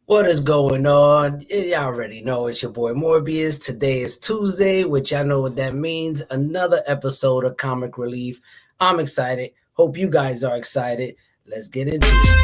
What is going on? Y'all already know it's your boy Morbius. Today is Tuesday, which I know what that means. Another episode of Comic Relief. I'm excited. Hope you guys are excited. Let's get into it.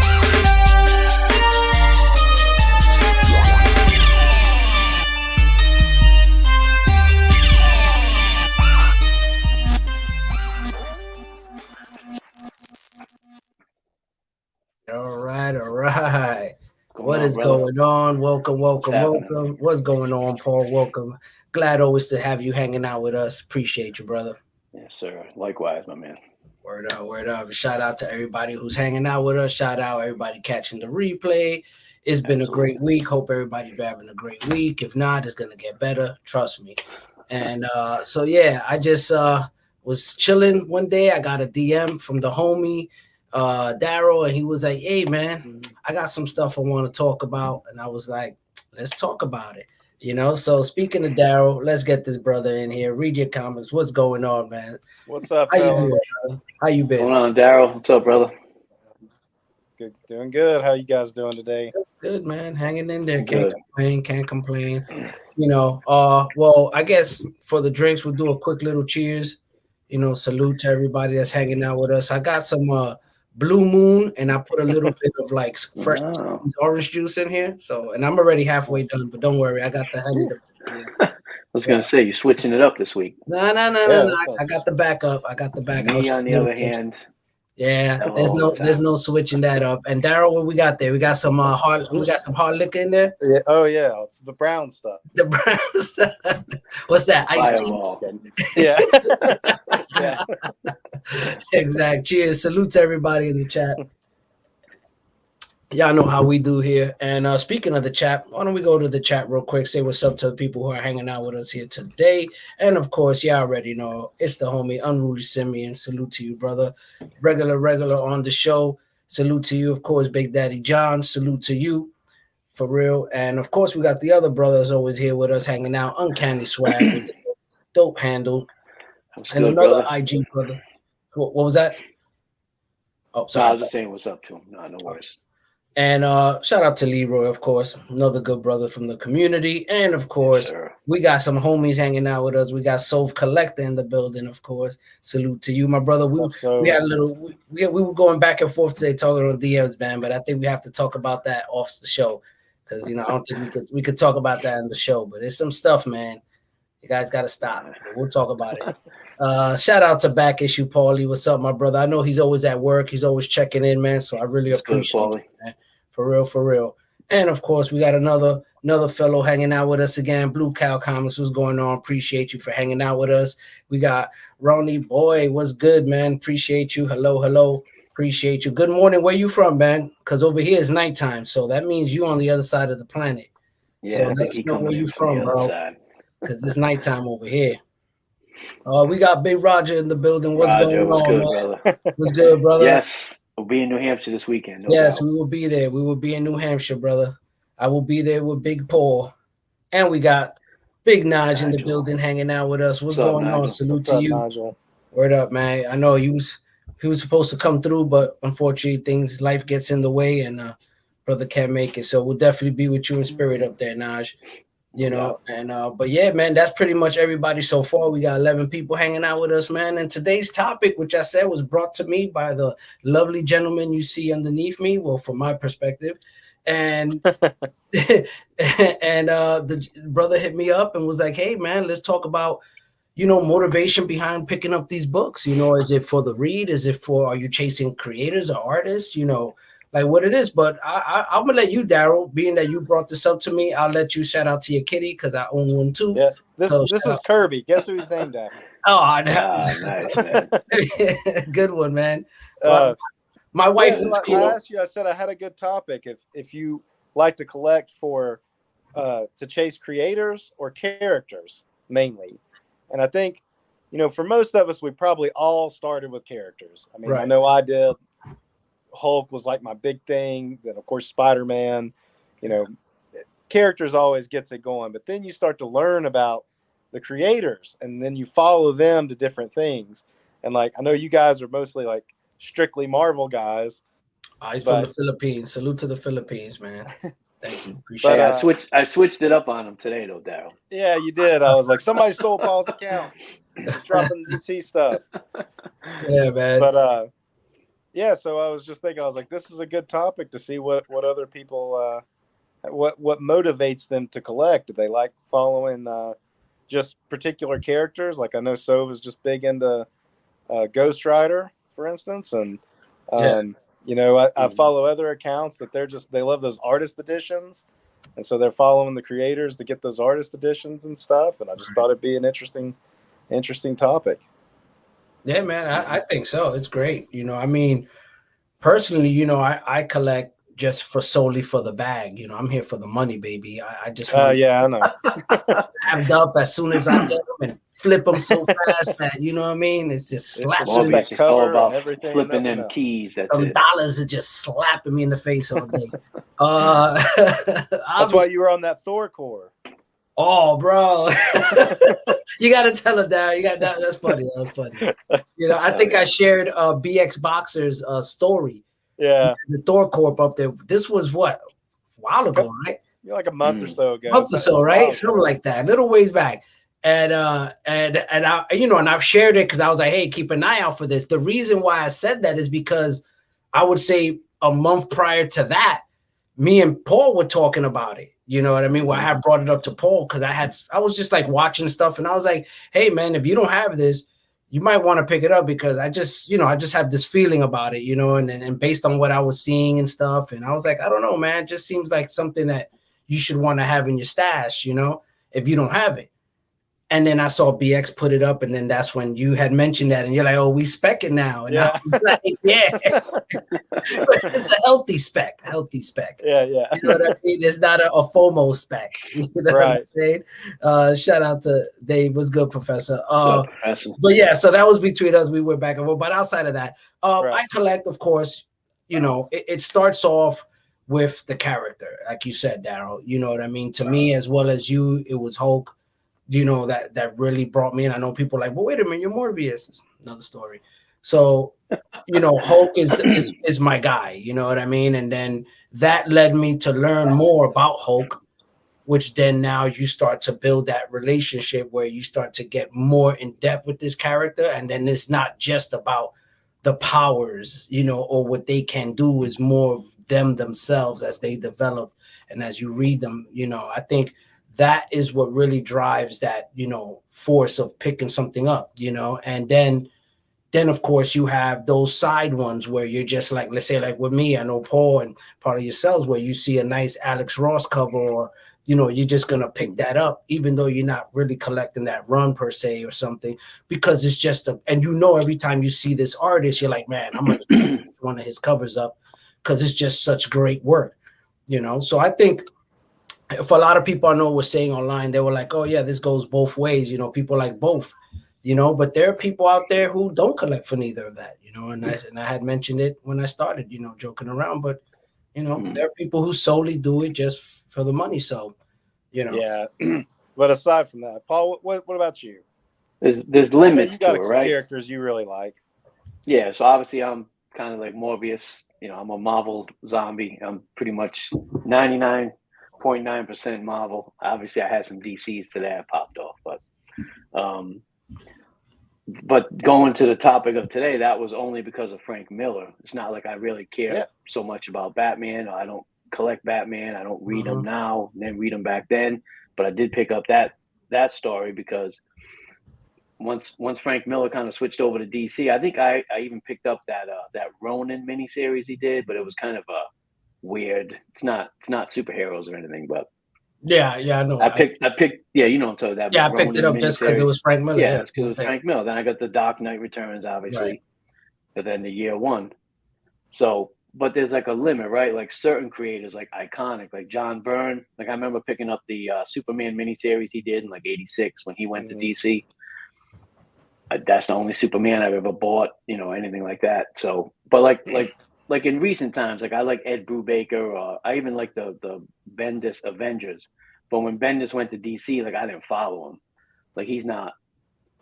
All right, all right. What is going on? Welcome. What's going on, Paul? Welcome. Glad always to have you hanging out with us. Appreciate you, brother. Yes, sir. Likewise, my man. Word up, word up. Shout out to everybody who's hanging out with us. Shout out everybody catching the replay. It's been a great week. Hope everybody be having a great week. If not, it's gonna get better. Trust me. And so yeah, I just was chilling one day. I got a DM from the homie Darell, and he was like, "Hey man, I got some stuff I want to talk about." And I was like, "Let's talk about it." You know, so speaking of Darell, let's get this brother in here. Read your comments. What's going on, man? What's up, How you fellas? doing, brother? How you been? What's going on, Darell? What's up, brother? Good, doing good. How you guys doing today? Good, man. Hanging in there. Good. Can't complain. You know, well, I guess for the drinks, we'll do a quick little cheers. You know, salute to everybody that's hanging out with us. I got some Blue Moon, and I put a little bit of like fresh Wow. orange juice in here. So, and I'm already halfway done, but don't worry, I got the honey. I was gonna say you're switching it up this week. No. Yeah, I got the backup. I got the backup. Me, on the other hand, yeah, there's no switching that up. And Darell, what we got there? We got some hard liquor in there. yeah. Oh yeah, it's the brown stuff. The brown stuff. What's that? Iced tea. Fireball. Yeah. Yeah. Exact. Cheers. Salute to everybody in the chat. Y'all know how we do here. And speaking of the chat, why don't we go to the chat real quick, say what's up to the people who are hanging out with us here today. And of course, y'all already know it's the homie Unruly Simeon. Salute to you, brother. Regular on the show. Salute to you, of course, Big Daddy John. Salute to you, for real. And of course, we got the other brothers always here with us hanging out. Uncanny Swag with the dope handle. And good, another brother. IG brother. What was that? Oh, No, sorry. I was just saying what's up to him. No worries. And shout out to Leroy, of course, another good brother from the community. And of course, Yes, we got some homies hanging out with us. We got Soph Collector in the building, of course. Salute to you, my brother. We had a little, we were going back and forth today talking on DMs, man. But I think we have to talk about that off the show because I don't think we could talk about that in the show. But it's some stuff, man. You guys got to stop. We'll talk about it. Shout out to Back Issue Paulie. What's up, my brother? I know he's always at work. He's always checking in, man. So I really appreciate it, man. For real. And of course, we got another fellow hanging out with us again. Blue Cow Comics, what's going on? Appreciate you for hanging out with us. We got Ronnie Boy. What's good, man? Appreciate you. Hello. Appreciate you. Good morning. Where you from, man? Because over here is nighttime. So that means you on the other side of the planet. Yeah, so let us know where you from, bro. Because it's nighttime over here. We got Big Roger in the building. What's going on, good, man? brother? What's good, brother? Yes, we'll be in New Hampshire this weekend. Yes, we will be there. We will be in New Hampshire, brother. I will be there with Big Paul. And we got Big Naj in the building hanging out with us. What's going on? Salute to you. Nigel? Word up, man. I know he was supposed to come through, but unfortunately life gets in the way and brother can't make it. So we'll definitely be with you in spirit up there, Naj. You know, and but yeah, man, that's pretty much everybody so far. We got 11 people hanging out with us, man. And today's topic, which I said was brought to me by the lovely gentleman you see underneath me, well, from my perspective, and and the brother hit me up and was like, hey man, let's talk about motivation behind picking up these books. Is it for the read? Is it for, are you chasing creators or artists? Like what it is. But I'm gonna let you, Darell, being that you brought this up to me, I'll let you shout out to your kitty because I own one too. Yeah, this is Kirby. Guess who he's named after? Oh, nice, man. Good one, man. My wife. I asked you. I said I had a good topic. If you like to collect for to chase creators or characters mainly, and I think for most of us, we probably all started with characters. I mean, right. I know I did. Hulk was like my big thing. Then of course Spider-Man, characters always gets it going. But then you start to learn about the creators, and then you follow them to different things. And like I know you guys are mostly like strictly Marvel guys. He's from the Philippines. Salute to the Philippines, man. Thank you. Appreciate it. I switched it up on him today, though, Darell. Yeah, you did. I was like, somebody stole Paul's account. He's dropping DC stuff. Yeah, man. But yeah. So I was just thinking, I was like, this is a good topic to see what other people, what motivates them to collect. Do they like following just particular characters? Like I know Sove is just big into Ghost Rider, for instance, and you know, I follow other accounts that they love those artist editions, and so they're following the creators to get those artist editions and stuff. And I just thought it'd be an interesting topic. Yeah, man, I think so. It's great. You know, I mean, personally, you know, I collect just solely for the bag. You know, I'm here for the money, baby. I just want yeah, I know. Stabbed up as soon as I get them and flip them so fast that, you know what I mean? It's just slapping me. It's just all about flipping them keys. That's Some it. dollars are just slapping me in the face all day. That's why you were on that Thor core. Oh, bro. You got to tell it, Darell. You got that. That's funny. That's funny. You know, I think I shared BX Boxer's story. Yeah. The Thor Corp up there. This was what? A while ago, right? You're like a month or so ago. Month or so, right? Something like that. Little ways back. And I, you know, and I've shared it because I was like, hey, keep an eye out for this. The reason why I said that is because I would say a month prior to that, me and Paul were talking about it. You know what I mean? Well, I had brought it up to Paul because I was just like watching stuff, and I was like, hey man, if you don't have this, you might want to pick it up because I just have this feeling about it, you know, and based on what I was seeing and stuff. And I was like, I don't know, man, it just seems like something that you should want to have in your stash, you know, if you don't have it. And then I saw BX put it up, and then that's when you had mentioned that, and you're like, "Oh, we spec it now." And I was like, "Yeah, it's a healthy spec, Yeah. You know what I mean? It's not a FOMO spec. You know what I'm saying? Shout out to Dave. Was good, Professor. But yeah, so that was between us. We went back and forth. But outside of that, I collect, of course. You know, it starts off with the character, like you said, Darell. You know what I mean? To me, as well as you, it was Hulk. You know, that really brought me in. I know people are like, well, wait a minute, you're Morbius. It's another story. So, you know, Hulk is my guy. You know what I mean? And then that led me to learn more about Hulk, which then now you start to build that relationship where you start to get more in depth with this character. And then it's not just about the powers, you know, or what they can do. Is more of them themselves as they develop and as you read them. You know, I think that is what really drives that, you know, force of picking something up, you know. And then of course you have those side ones where you're just like, let's say like with me, I know Paul and part of yourselves, where you see a nice Alex Ross cover, or, you know, you're just going to pick that up, even though you're not really collecting that run per se or something, because it's just and you know, every time you see this artist, you're like, man, I'm going to pick one of his covers up because it's just such great work, you know. So I think, for a lot of people I know were saying online, they were like, oh yeah, this goes both ways. You know, people like both, you know, but there are people out there who don't collect for neither of that, you know, and I had mentioned it when I started, you know, joking around, but, you know, there are people who solely do it just for the money. So, you know. Yeah. But aside from that, Paul, what about you? There's limits to it, right? Characters you really like. Yeah. So obviously I'm kind of like Morbius. You know, I'm a Marvel zombie. I'm pretty much 99.9% Marvel. Obviously, I had some DCs today I popped off, but going to the topic of today, that was only because of Frank Miller. It's not like I really care so much about Batman. Or I don't collect Batman. I don't read them now, and then read them back then. But I did pick up that story because once Frank Miller kind of switched over to DC, I think I even picked up that Ronin miniseries he did, but it was kind of a weird. It's not superheroes or anything, but yeah, I know. I picked you know, so that I picked it up just because it was Frank Miller. Yeah, because it was Frank Miller. Then I got the Dark Knight Returns, obviously, but then the year one. So, but there's like a limit, right? Like certain creators, like iconic, like John Byrne. Like I remember picking up the Superman miniseries he did in like '86 when he went to DC. That's the only Superman I've ever bought, you know, anything like that. So, but like in recent times, like I like Ed Brubaker, or I even like the Bendis Avengers. But when Bendis went to DC, like I didn't follow him. Like he's not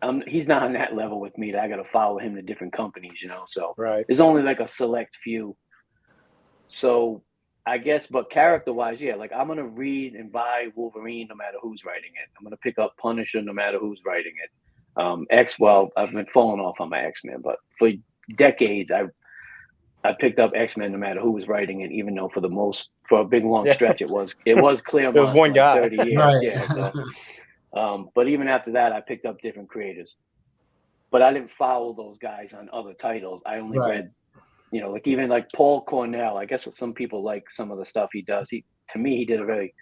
on that level with me that I got to follow him to different companies, you know. So there's only like a select few. So I guess, but character-wise, yeah, like I'm gonna read and buy Wolverine no matter who's writing it. I'm gonna pick up Punisher no matter who's writing it. Well, I've been falling off on my X-Men, but for decades I picked up X-Men no matter who was writing it, even though for a big long stretch it was Claremont. It was one guy. 30 years. Right. Yeah. So, but even after that, I picked up different creators. But I didn't follow those guys on other titles. I only read, like even like Paul Cornell. I guess some people like some of the stuff he does. To me, he did a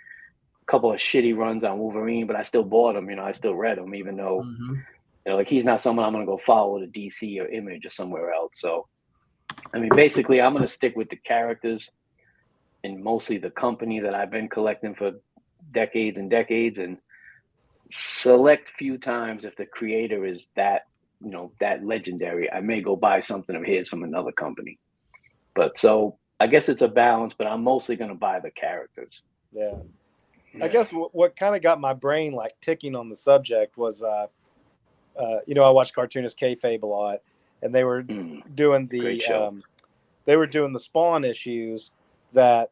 couple of shitty runs on Wolverine, but I still bought him. I still read him, even though, like he's not someone I'm going to go follow to DC or Image or somewhere else. So, I mean, basically, I'm going to stick with the characters and mostly the company that I've been collecting for decades and decades, and select few times if the creator is that legendary, I may go buy something of his from another company. But so I guess it's a balance, but I'm mostly going to buy the characters. Yeah. I guess what kind of got my brain like ticking on the subject was, I watched Cartoonist Kayfabe a lot, and they were doing the Spawn issues that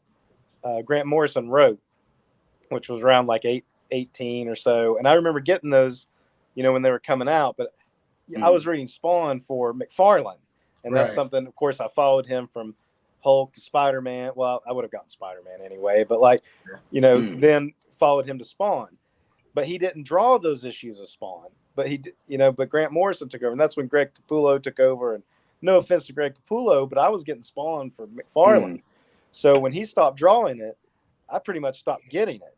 Grant Morrison wrote, which was around like 18 or so. And I remember getting those, when they were coming out, but I was reading Spawn for McFarlane, and that's something, of course, I followed him from Hulk to Spider-Man. Well, I would have gotten Spider-Man anyway, but then followed him to Spawn. But he didn't draw those issues of Spawn. But but Grant Morrison took over, and that's when Greg Capullo took over. And no offense to Greg Capullo, but I was getting Spawn for McFarlane. So when he stopped drawing it, I pretty much stopped getting it.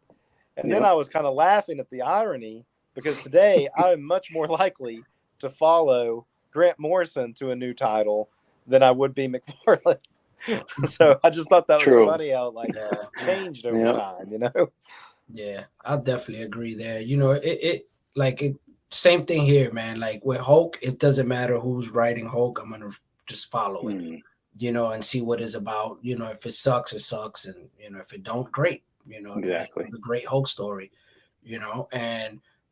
And then I was kind of laughing at the irony, because today I'm much more likely to follow Grant Morrison to a new title than I would be McFarlane. So I just thought that was funny how it changed over time, Yeah, I'll definitely agree there. Same thing here, man. Like with Hulk, it doesn't matter who's writing Hulk. I'm gonna just follow it, and see what it's about. If it sucks, it sucks, and if it don't, great. Exactly, the great Hulk story.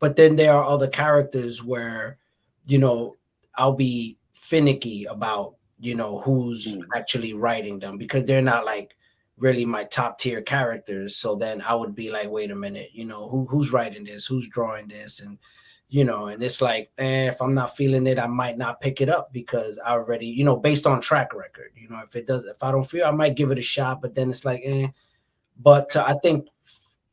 But then there are other characters where, I'll be finicky about who's actually writing them, because they're not like really my top tier characters. So then I would be like, wait a minute, who's writing this, who's drawing this, and and it's like, if I'm not feeling it, I might not pick it up, because I already, based on track record, if I don't feel, I might give it a shot, but then it's like, But I think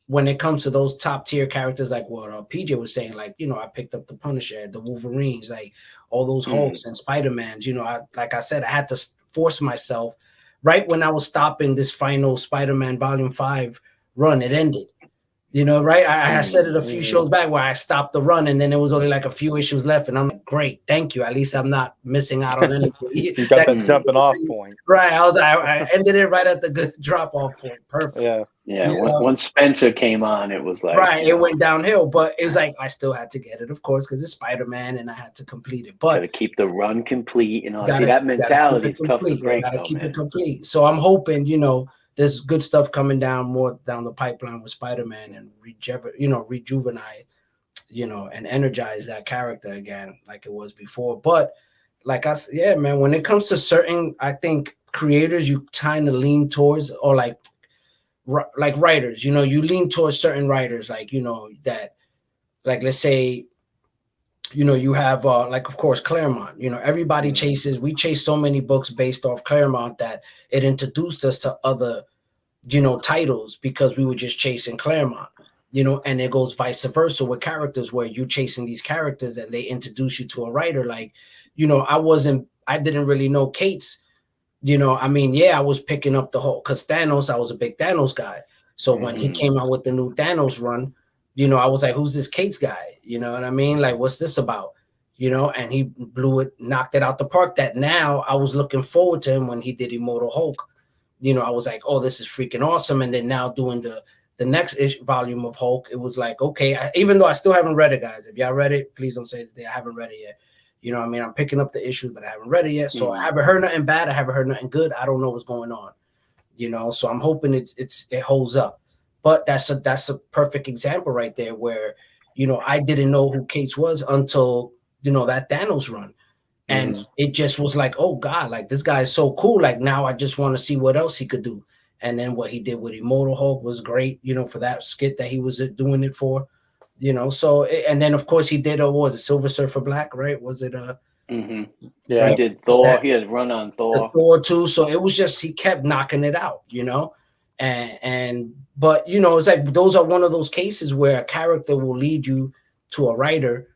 when it comes to those top tier characters, like what PJ was saying, like, I picked up the Punisher, the Wolverines, like all those Hulks and Spider-Mans, like I said, I had to force myself right when I was stopping this final Spider-Man Volume 5 run. It ended, right? I said it a few shows back where I stopped the run, and then there was only like a few issues left, and I'm like, great, thank you. At least I'm not missing out on anything. You got that jumping off point. Right. I ended it right at the good drop off point. Perfect. Yeah. When Spencer came on, it was like, it went downhill, but it was like I still had to get it, of course, because it's Spider-Man and I had to complete it. But gotta keep the run complete, see that mentality is tough to break. Gotta keep it complete. So I'm hoping, there's good stuff coming more down the pipeline with Spider-Man, and rejuvenate, and energize that character again like it was before. But like I said, man, when it comes to certain, I think creators, you kind of lean towards, or like writers, you lean towards certain writers, like, that, like, let's say, you have like, of course, Claremont, everybody we chase so many books based off Claremont that it introduced us to other, titles, because we were just chasing Claremont, and it goes vice versa with characters, where you chasing these characters and they introduce you to a writer. Like, I didn't really know Cates. I was picking up the whole, because Thanos, I was a big Thanos guy. So when he came out with the new Thanos run, I was like, who's this Cates guy? You know what I mean? Like, what's this about? And he knocked it out the park. That now I was looking forward to him when he did Immortal Hulk. I was like, oh, this is freaking awesome. And then now doing the next volume of Hulk, it was like, okay, even though I still haven't read it, guys, if y'all read it, please don't say that I haven't read it yet. I'm picking up the issues, but I haven't read it yet. So I haven't heard nothing bad. I haven't heard nothing good. I don't know what's going on, so I'm hoping it holds up. But that's a perfect example right there, where, I didn't know who Cates was until, that Thanos run. And it just was like, oh God, like, this guy is so cool. Like, now I just want to see what else he could do. And then what he did with Immortal Hulk was great, you know, for that skit that he was doing it for, you know. So, and then of course he did, what was it, Silver Surfer Black, right? Was it Yeah, right? he did Thor. He had run on Thor. Thor too. So it was just, he kept knocking it out, you know. But you know, it's like those are one of those cases where a character will lead you to a writer,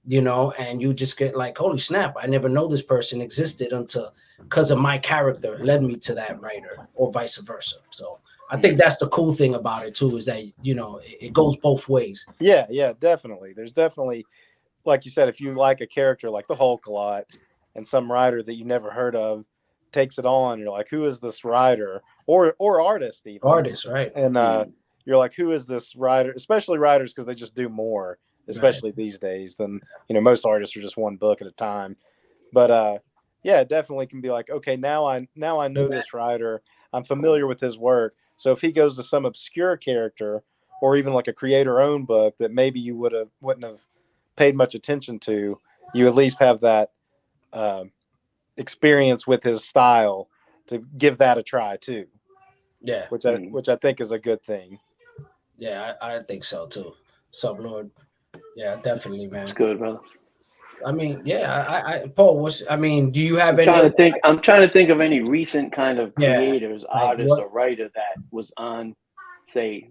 you know, and you just get like, holy snap, I never know this person existed until, because of my character led me to that writer, or vice versa. So I think that's the cool thing about it too, is that, you know, it goes both ways. Yeah, definitely. There's definitely, like you said, if you like a character like the Hulk a lot, and some writer that you never heard of takes it on, you're like, who is this writer or artist even? Artist, right? And you're like, who is this writer? Especially writers, because they just do more, especially these days, than, you know, most artists are just one book at a time. But yeah, it definitely can be like, okay, now I know this writer, I'm familiar with his work. So if he goes to some obscure character, or even like a creator-owned book that maybe you wouldn't have paid much attention to, you at least have that experience with his style to give that a try too. Yeah, which I think is a good thing. Yeah, I think so too. Sublord. Yeah, definitely, man. It's good, brother. I mean, yeah, I Paul, do you have any? I'm trying to think of any recent kind of creators, artist, or writer that was on, say,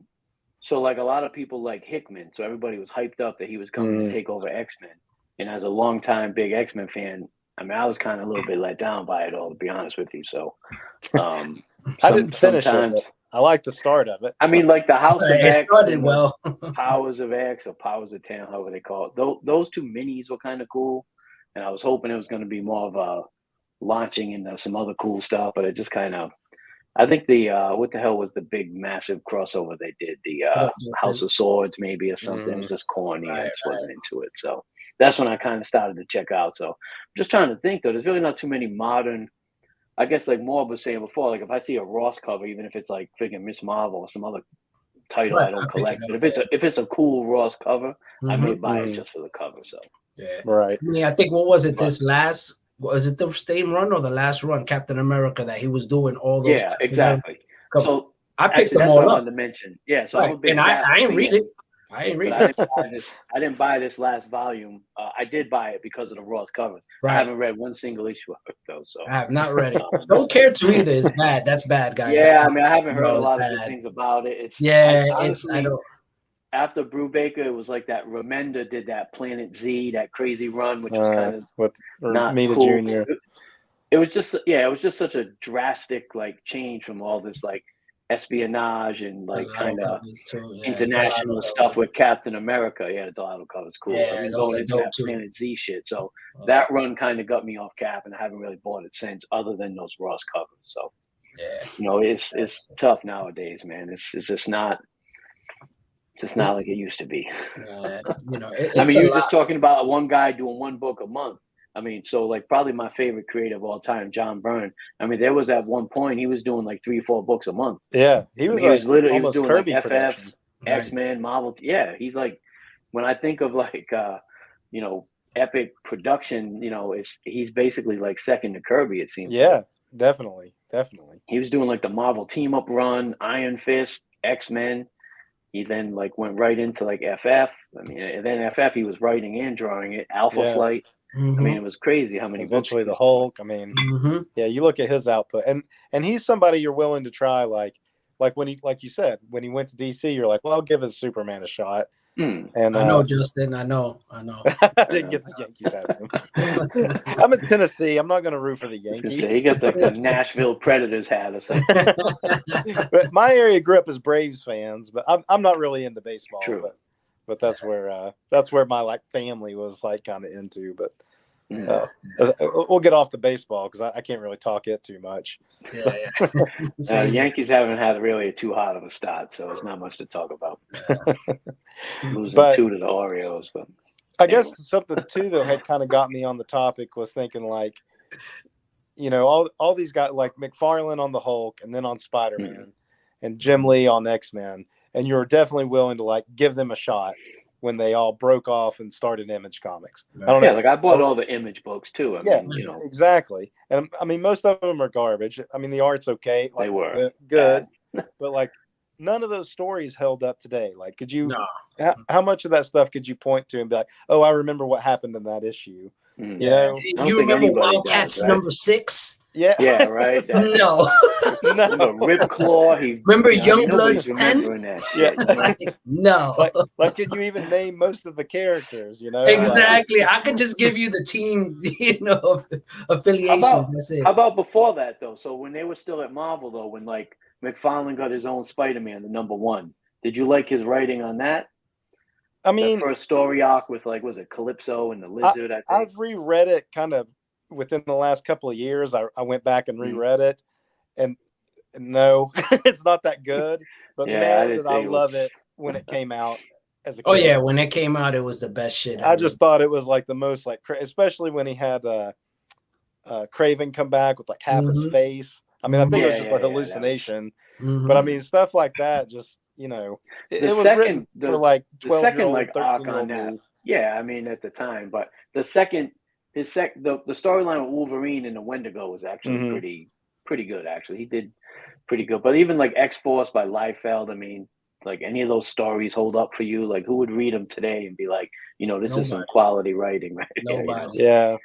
so like a lot of people like Hickman. So everybody was hyped up that he was coming to take over X-Men. And as a longtime big X-Men fan, I mean, I was kind of a little bit let down by it all, to be honest with you. So I didn't finish it, but I like the start of it. I mean, like the House of X, started well. Powers of X or Powers of 10, however they call it. Those two minis were kind of cool, and I was hoping it was going to be more of a launching into some other cool stuff, but it just kind of. I think the what the hell was the big massive crossover they did? The House of Swords, maybe, or something. It was just corny. I just wasn't into it. So that's when I kind of started to check out. So I'm just trying to think, though. There's really not too many modern. I guess like Morb was saying before, like if I see a Ross cover, even if it's like freaking Miss Marvel or some other title I don't collect, but if it's a cool Ross cover, I may buy it just for the cover. So right. I mean, I think, what was it? Was it the same run or the last run, Captain America, that he was doing all those? Yeah, exactly. So I picked them all up. To mention. Yeah, so I'm a big and I didn't read it. I didn't buy this last volume. I did buy it because of the Ross covers. I haven't read one single issue of it though. So I have not read it. Don't care to either. It's bad. That's bad, guys. Yeah, I mean, I haven't heard a lot of good things about it. I don't. After Brubaker, it was like that. Remender did that Planet Z, that crazy run, which was kind of not cool. Junior. It was just such a drastic like change from all this like espionage and like kind of international stuff with Captain America. Yeah, the Delano cover's cool. Yeah, I mean, going into that Planet Z shit. So that run kind of got me off Cap, and I haven't really bought it since, other than those Ross covers. So you know, it's tough nowadays, man. It's just not. It's not like it used to be. You know, I mean, you're just talking about one guy doing one book a month. I mean, so like probably my favorite creator of all time, John Byrne. I mean, there was at one point he was doing like 3 or 4 books a month. Yeah, he was literally he was doing Kirby like FF, X-Men, Marvel. Yeah, he's like, when I think of like you know, epic production, you know, he's basically like second to Kirby, it seems. Yeah, definitely. He was doing like the Marvel team up run, Iron Fist, X-Men. He then like went right into like FF. I mean, and then FF he was writing and drawing it. Alpha Flight. I mean, it was crazy how many. Eventually, the Hulk. I mean, yeah, you look at his output, and he's somebody you're willing to try. Like when he, like you said, when he went to DC, you're like, well, I'll give his Superman a shot. And I know, Justin. I know. I didn't get the Yankees out of him. I'm in Tennessee. I'm not going to root for the Yankees. He got the Nashville Predators hat or something. But my area grew up as Braves fans, but I'm not really into baseball. True. But that's where my like family was like kind of into. But we'll get off the baseball because I can't really talk it too much. Yankees haven't had really too hot of a start, so it's not much to talk about. Losing 2 to the Orioles, but I guess something too that had kind of got me on the topic was thinking like, you know, all these guys like McFarlane on the Hulk, and then on Spider-Man, and Jim Lee on X-Men, and you're definitely willing to like give them a shot when they all broke off and started Image Comics. I don't know. Like I bought all the Image books too. I mean, you know, exactly. And I mean, most of them are garbage. I mean, the art's okay. Like, they were good, but like none of those stories held up today. Like, could you? No. How much of that stuff could you point to and be like, "Oh, I remember what happened in that issue"? Mm. You know, you remember Wildcats number 6? Yeah, right. No. Remember Ripclaw? Remember Youngbloods 10? That shit. Like, no. Like, can you even name most of the characters? You know, exactly. I could just give you the team, affiliations. That's it. How about before that though? So when they were still at Marvel though, when like McFarlane got his own Spider-Man, the #1, did you like his writing on that? I mean, the first story arc with like, was it Calypso and the Lizard? I've reread it kind of within the last couple of years. I went back and reread it, and no, it's not that good. But man, did I love it when it came out as a kid. Oh yeah, when it came out, it was the best shit. I just thought it was like the most like, especially when he had Craven come back with like half his face. I mean, I think it was just like hallucination. But I mean, stuff like that, just it was written for like 12-year-old, like 13-year-old. Yeah, I mean at the time, but the storyline with Wolverine and the Wendigo was actually pretty good. Actually, he did pretty good. But even like X-Force by Liefeld, I mean, like any of those stories hold up for you? Like, who would read them today and be like, this is some quality writing, right? Nobody. Yeah.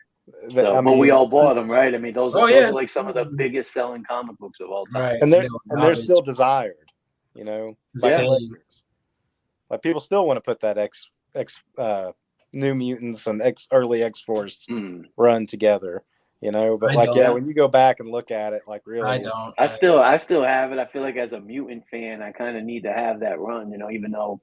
So, but we all bought them, right? I mean, those are like some of the biggest selling comic books of all time, right? And they're still desired, like people still want to put that X New Mutants and early X-Force run together, But when you go back and look at it, like really, I don't. I still have it. I feel like as a mutant fan, I kind of need to have that run, even though.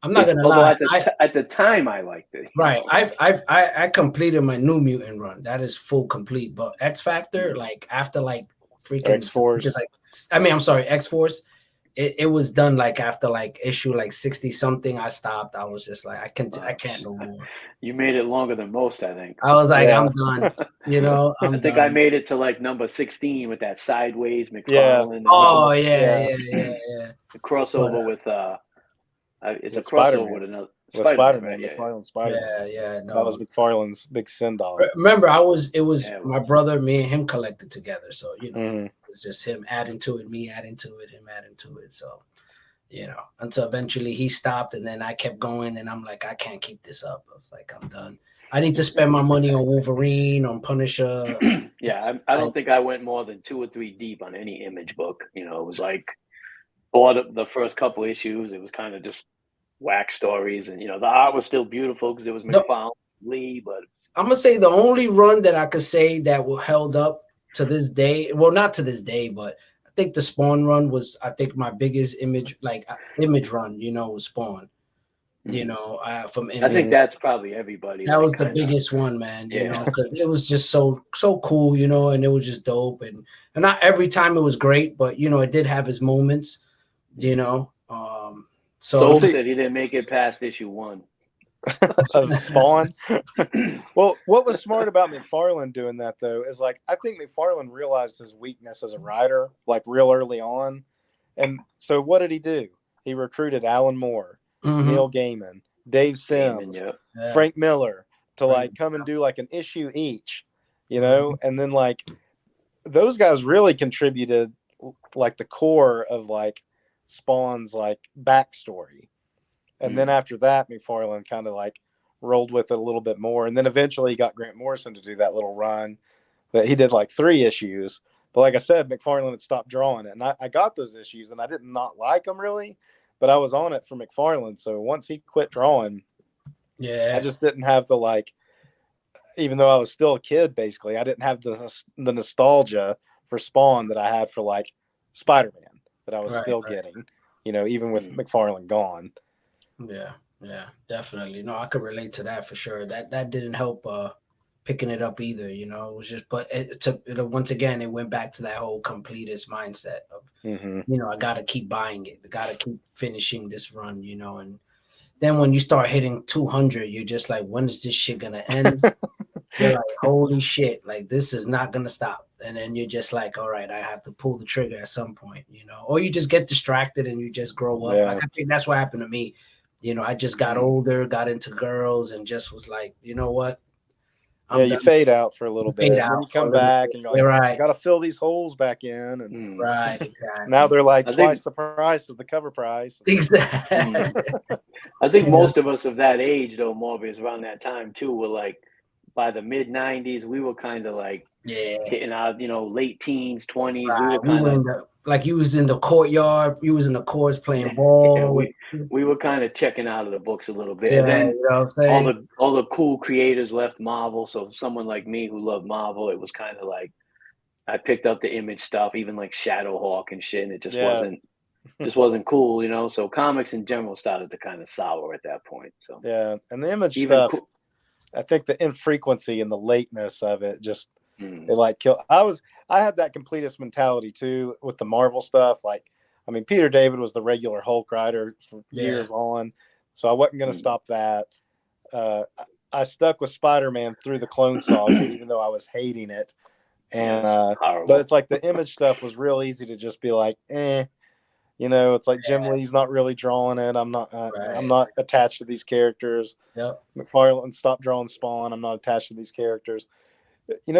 I'm not gonna lie. At the time, I liked it. Right. I completed my New Mutant run. That is full complete. But X Factor, like after like freaking X-Force, I'm sorry, X-Force. It was done like after like issue like 60 something. I stopped. I was just like, I can't no more. You made it longer than most, I think. I was like, I'm done. I think I made it to like number 16 with that sideways McFarlane. Yeah. Oh yeah. The crossover with it's a crossover Spider-Man. with another Spider-Man. McFarlane Spider-Man. Yeah. No. That was McFarlane's big send-off. Remember, it was my brother, me and him collected together. So it was just him adding to it, me adding to it, him adding to it. So until eventually he stopped, and then I kept going, and I'm like, I can't keep this up. I was like, I'm done. I need to spend my money on Wolverine, on Punisher. I don't think I went more than 2 or 3 deep on any Image book. It was like, bought the first couple issues. It was kind of just whack stories, and the art was still beautiful because it was McFarlane Lee. But I'm gonna say the only run that I could say that will held up to this day, well, not to this day, but I think the Spawn run was, I think, my biggest image run. Was Spawn. From Image. I think that's probably everybody. That was the biggest one, man. Because it was just so cool, and it was just dope, and not every time it was great, but it did have its moments. So said he didn't make it past issue 1 of Spawn. Well, what was smart about McFarlane doing that though is like, I think McFarlane realized his weakness as a writer like real early on, and so what did he do? He recruited Alan Moore, Neil Gaiman, Dave Sims, Frank Miller to like come and do like an issue each, and then like those guys really contributed like the core of like Spawn's like backstory. And then after that, McFarlane kind of like rolled with it a little bit more. And then eventually he got Grant Morrison to do that little run that he did like 3 issues. But like I said, McFarlane had stopped drawing it. And I got those issues and I did not like them really, but I was on it for McFarlane. So once he quit drawing, I just didn't have the like, even though I was still a kid, basically, I didn't have the nostalgia for Spawn that I had for like Spider-Man that I was still getting, even with McFarlane gone. Yeah, definitely. No, I could relate to that for sure. That didn't help picking it up either. It was just, but once again, it went back to that whole completist mindset of, I got to keep buying it. I got to keep finishing this run, and then when you start hitting 200, you're just like, when is this shit going to end? You're like, holy shit, like this is not going to stop. And then you're just like, all right, I have to pull the trigger at some point, or you just get distracted and you just grow up. Like, I think that's what happened to me. I just got older, got into girls, and just was like, you know what? You fade out for a little bit, and then you come back, and you're like, I got to fill these holes back in, and right, exactly. Now they're like twice the price of the cover price. Exactly. I think most of us of that age, though, Morbius, around that time too, were like, by the mid '90s, we were kind of like hitting out, late teens, 20s. Right. We were kind of like you was in the courtyard, you was in the courts playing ball. We were kind of checking out of the books a little bit. Yeah, and then you know what I'm saying? all the cool creators left Marvel. So someone like me who loved Marvel, it was kind of like I picked up the Image stuff, even like Shadowhawk and shit, and it just wasn't cool, So comics in general started to kind of sour at that point. So and the Image stuff, I think the infrequency and the lateness of it just it like kill. I had that completist mentality too with the Marvel stuff. Like, I mean, Peter David was the regular Hulk writer for years on, so I wasn't going to stop that. I stuck with Spider-Man through the Clone Saga, even though I was hating it. And but it's like the Image stuff was real easy to just be like, it's like Jim Lee's not really drawing it. I'm not attached to these characters. Yep. McFarlane stopped drawing Spawn. I'm not attached to these characters.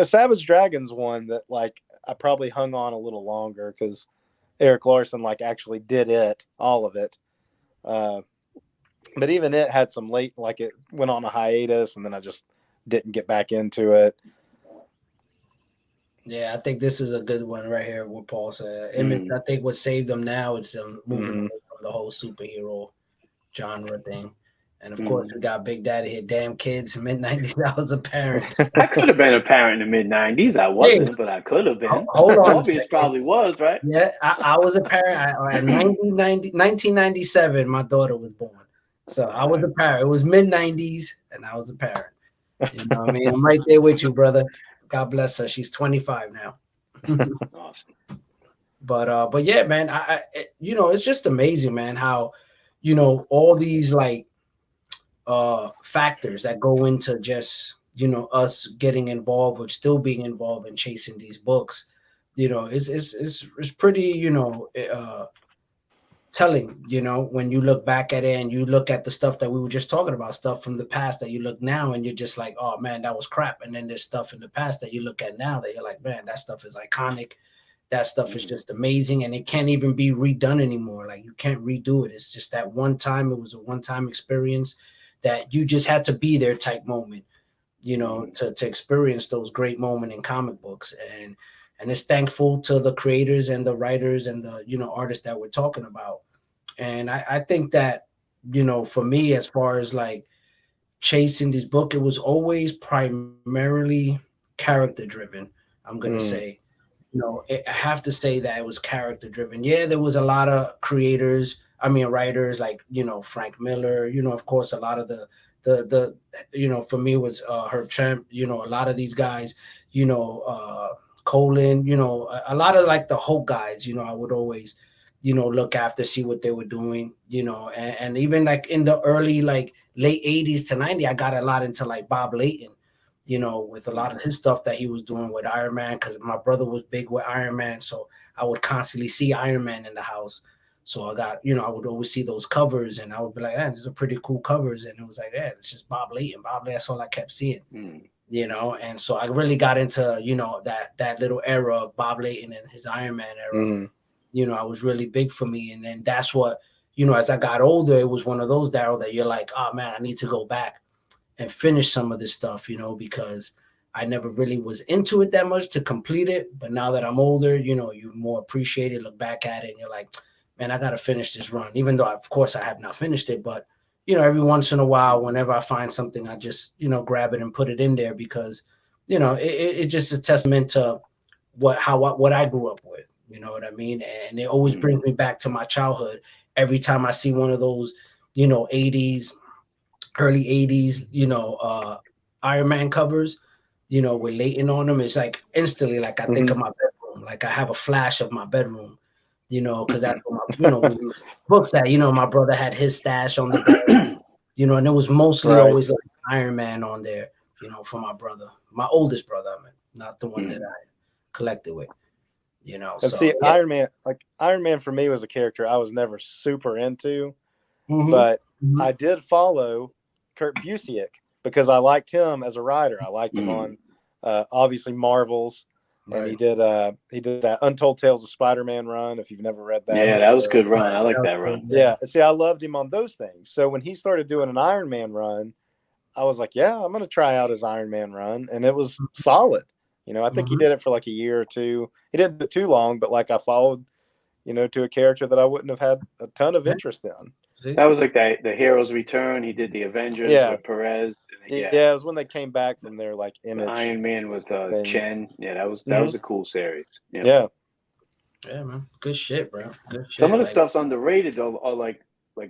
Savage Dragon's one that like I probably hung on a little longer because Eric Larson like actually did all of it. But even it had some late, like it went on a hiatus, and then I just didn't get back into it. Yeah, I think this is a good one right here. What Paul said. Image, I think what saved them now is moving away from the whole superhero genre thing. And of course, we got Big Daddy here. Damn kids, mid-90s. I was a parent. I could have been a parent in the mid-90s. I wasn't, but I could have been. Hold on. Morbius probably was, right? Yeah, I was a parent. In 1997, my daughter was born. So I was a parent. It was mid-90s, and I was a parent. You know what I mean? I'm right there with you, brother. God bless her. She's 25 now. Awesome. But yeah, man, it's just amazing, man, how, all these like factors that go into just, us getting involved with still being involved in chasing these books, it's pretty, telling, when you look back at it and you look at the stuff that we were just talking about, stuff from the past that you look now and you're just like, oh man, that was crap. And then there's stuff in the past that you look at now that you're like, man, that stuff is iconic. That stuff is just amazing. And it can't even be redone anymore. Like you can't redo it. It's just that one time, it was a one-time experience that you just had to be there type moment, to experience those great moments in comic books. And it's thankful to the creators and the writers and the, artists that we're talking about. And I think that, for me, as far as like chasing this book, it was always primarily character driven. I'm going to say, I have to say that it was character driven. Yeah, there was a lot of writers like, Frank Miller, of course, a lot of the for me was Herb Tramp, a lot of these guys, Colin, a lot of like the Hulk guys, I would always, look after, see what they were doing, and even like in the early, like late 80s to 90s, I got a lot into like Bob Layton, with a lot of his stuff that he was doing with Iron Man, because my brother was big with Iron Man. So I would constantly see Iron Man in the house. So I got, I would always see those covers and I would be like, these are pretty cool covers. And it was like, it's just Bob Layton. That's all I kept seeing. And so I really got into, that little era of Bob Layton and his Iron Man era. I was really big for me. And then that's what, as I got older, it was one of those, Darell, that you're like, oh man, I need to go back and finish some of this stuff, because I never really was into it that much to complete it. But now that I'm older, you more appreciate it, look back at it, and you're like, man, I got to finish this run, even though, of course, I have not finished it. But, every once in a while, whenever I find something, I just, grab it and put it in there because, it's just a testament to what I grew up with. You know what I mean? And it always brings me back to my childhood. Every time I see one of those, 80s, early 80s, Iron Man covers, with Layton on them, it's like instantly, like I think of my bedroom. Like I have a flash of my bedroom, because that's what my, books that, my brother had his stash on the bed, and it was mostly always like Iron Man on there, for my brother, my oldest brother, not the one that I collected with. And so, see, yeah. Iron Man for me was a character I was never super into, but I did follow Kurt Busiek because I liked him as a writer. I liked him on obviously Marvels. Right. And he did that Untold Tales of Spider-Man run. If you've never read that, yeah, that was a good run. I like that run. Yeah, see, I loved him on those things. So when he started doing an Iron Man run, I was like, yeah, I'm going to try out his Iron Man run, and it was solid. You know, I think he did it for like a year or two. He didn't do it too long, but like I followed, you know, to a character that I wouldn't have had a ton of interest in. That was like the Heroes Return. He did the Avengers with Perez. Yeah, it was when they came back from their like Image. Iron Man with Chen. Yeah, that was a cool series. Yeah, man. Good shit, bro. Good shit. Some of the stuff's underrated though, or like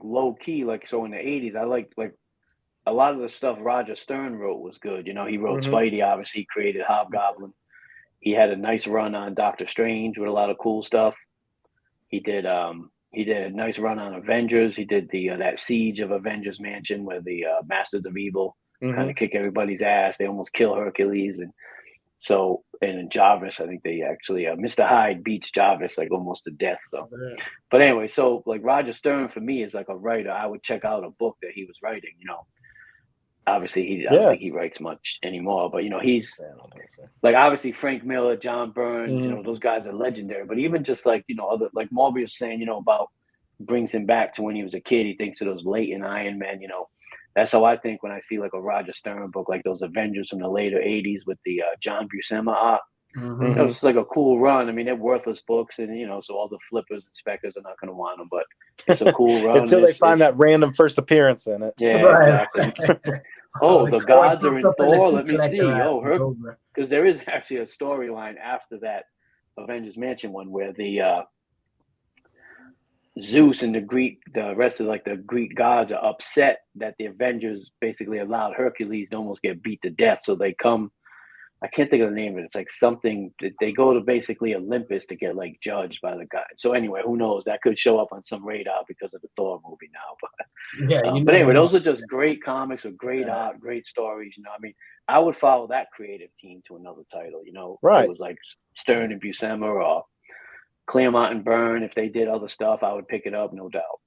low key. Like so in the '80s, I like a lot of the stuff Roger Stern wrote was good. You know, he wrote Spidey. Obviously, he created Hobgoblin. He had a nice run on Doctor Strange with a lot of cool stuff. He did a nice run on Avengers. He did that siege of Avengers Mansion where the Masters of Evil kind of kick everybody's ass. They almost kill Hercules, and in Jarvis, I think they actually Mr. Hyde beats Jarvis like almost to death though. But anyway, so like Roger Stern for me is like a writer. I would check out a book that he was writing. You know, obviously I don't think he writes much anymore, but you know he's like obviously Frank Miller, John Byrne, you know those guys are legendary. But even just like you know other like Morbius saying you know about brings him back to when he was a kid. He thinks of those latent Iron Man. You know that's how I think when I see like a Roger Stern book like those Avengers from the later '80s with the John Buscema art. It was like a cool run. I mean, they're worthless books, and you know, so all the flippers and speckers are not going to want them. But it's a cool run until they find that random first appearance in it. Yeah, exactly. Oh, the gods are in Thor. Let me see. Oh, because there is actually a storyline after that Avengers Mansion one where the Zeus and the rest of like the Greek gods are upset that the Avengers basically allowed Hercules to almost get beat to death. So they come. I can't think of the name of it. It's like something they go to basically Olympus to get like judged by the guy. So anyway, who knows? That could show up on some radar because of the Thor movie now. But but anyway, those are just great comics with great art, great stories. You know, I mean, I would follow that creative team to another title. You know, it was like Stern and Buscema or Claremont and Byrne. If they did other stuff, I would pick it up, no doubt.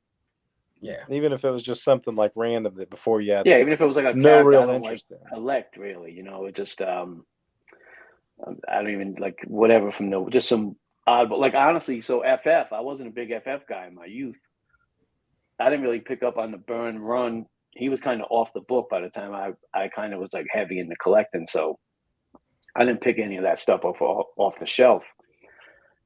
Yeah, even if it was just something like random that before you had even if it was like a no real interest like in collect really. You know, it just I don't even like whatever from just some odd, but like honestly, so FF, I wasn't a big FF guy in my youth. I didn't really pick up on the Byrne run. He was kind of off the book by the time I kind of was like heavy into collecting. So I didn't pick any of that stuff off the shelf.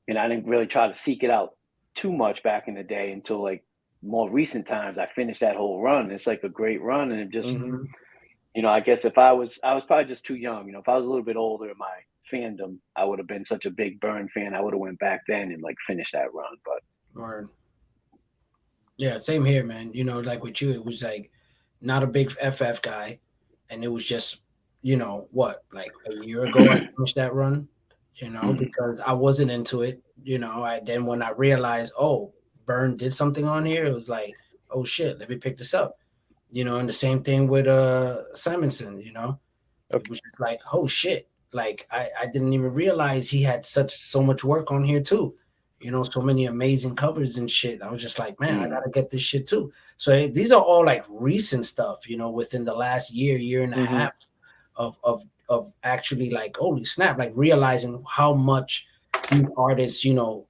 And I didn't really try to seek it out too much back in the day until like more recent times. I finished that whole run. It's like a great run. And it just, you know, I guess if I was probably just too young. You know, if I was a little bit older in my fandom, I would have been such a big Byrne fan. I would have went back then and like finished that run. But yeah, same here, man. You know, like with you, it was like not a big FF guy, and it was just you know what, like a year ago I finished that run. You know, because I wasn't into it. You know, then when I realized, oh, Byrne did something on here, it was like, oh shit, let me pick this up. You know, and the same thing with Simonson. You know, it was just like, oh shit. Like I didn't even realize he had so much work on here too, you know, so many amazing covers and shit. I was just like, man, I gotta get this shit too. So these are all like recent stuff, you know, within the last year and a half of actually like holy snap, like realizing how much these artists, you know,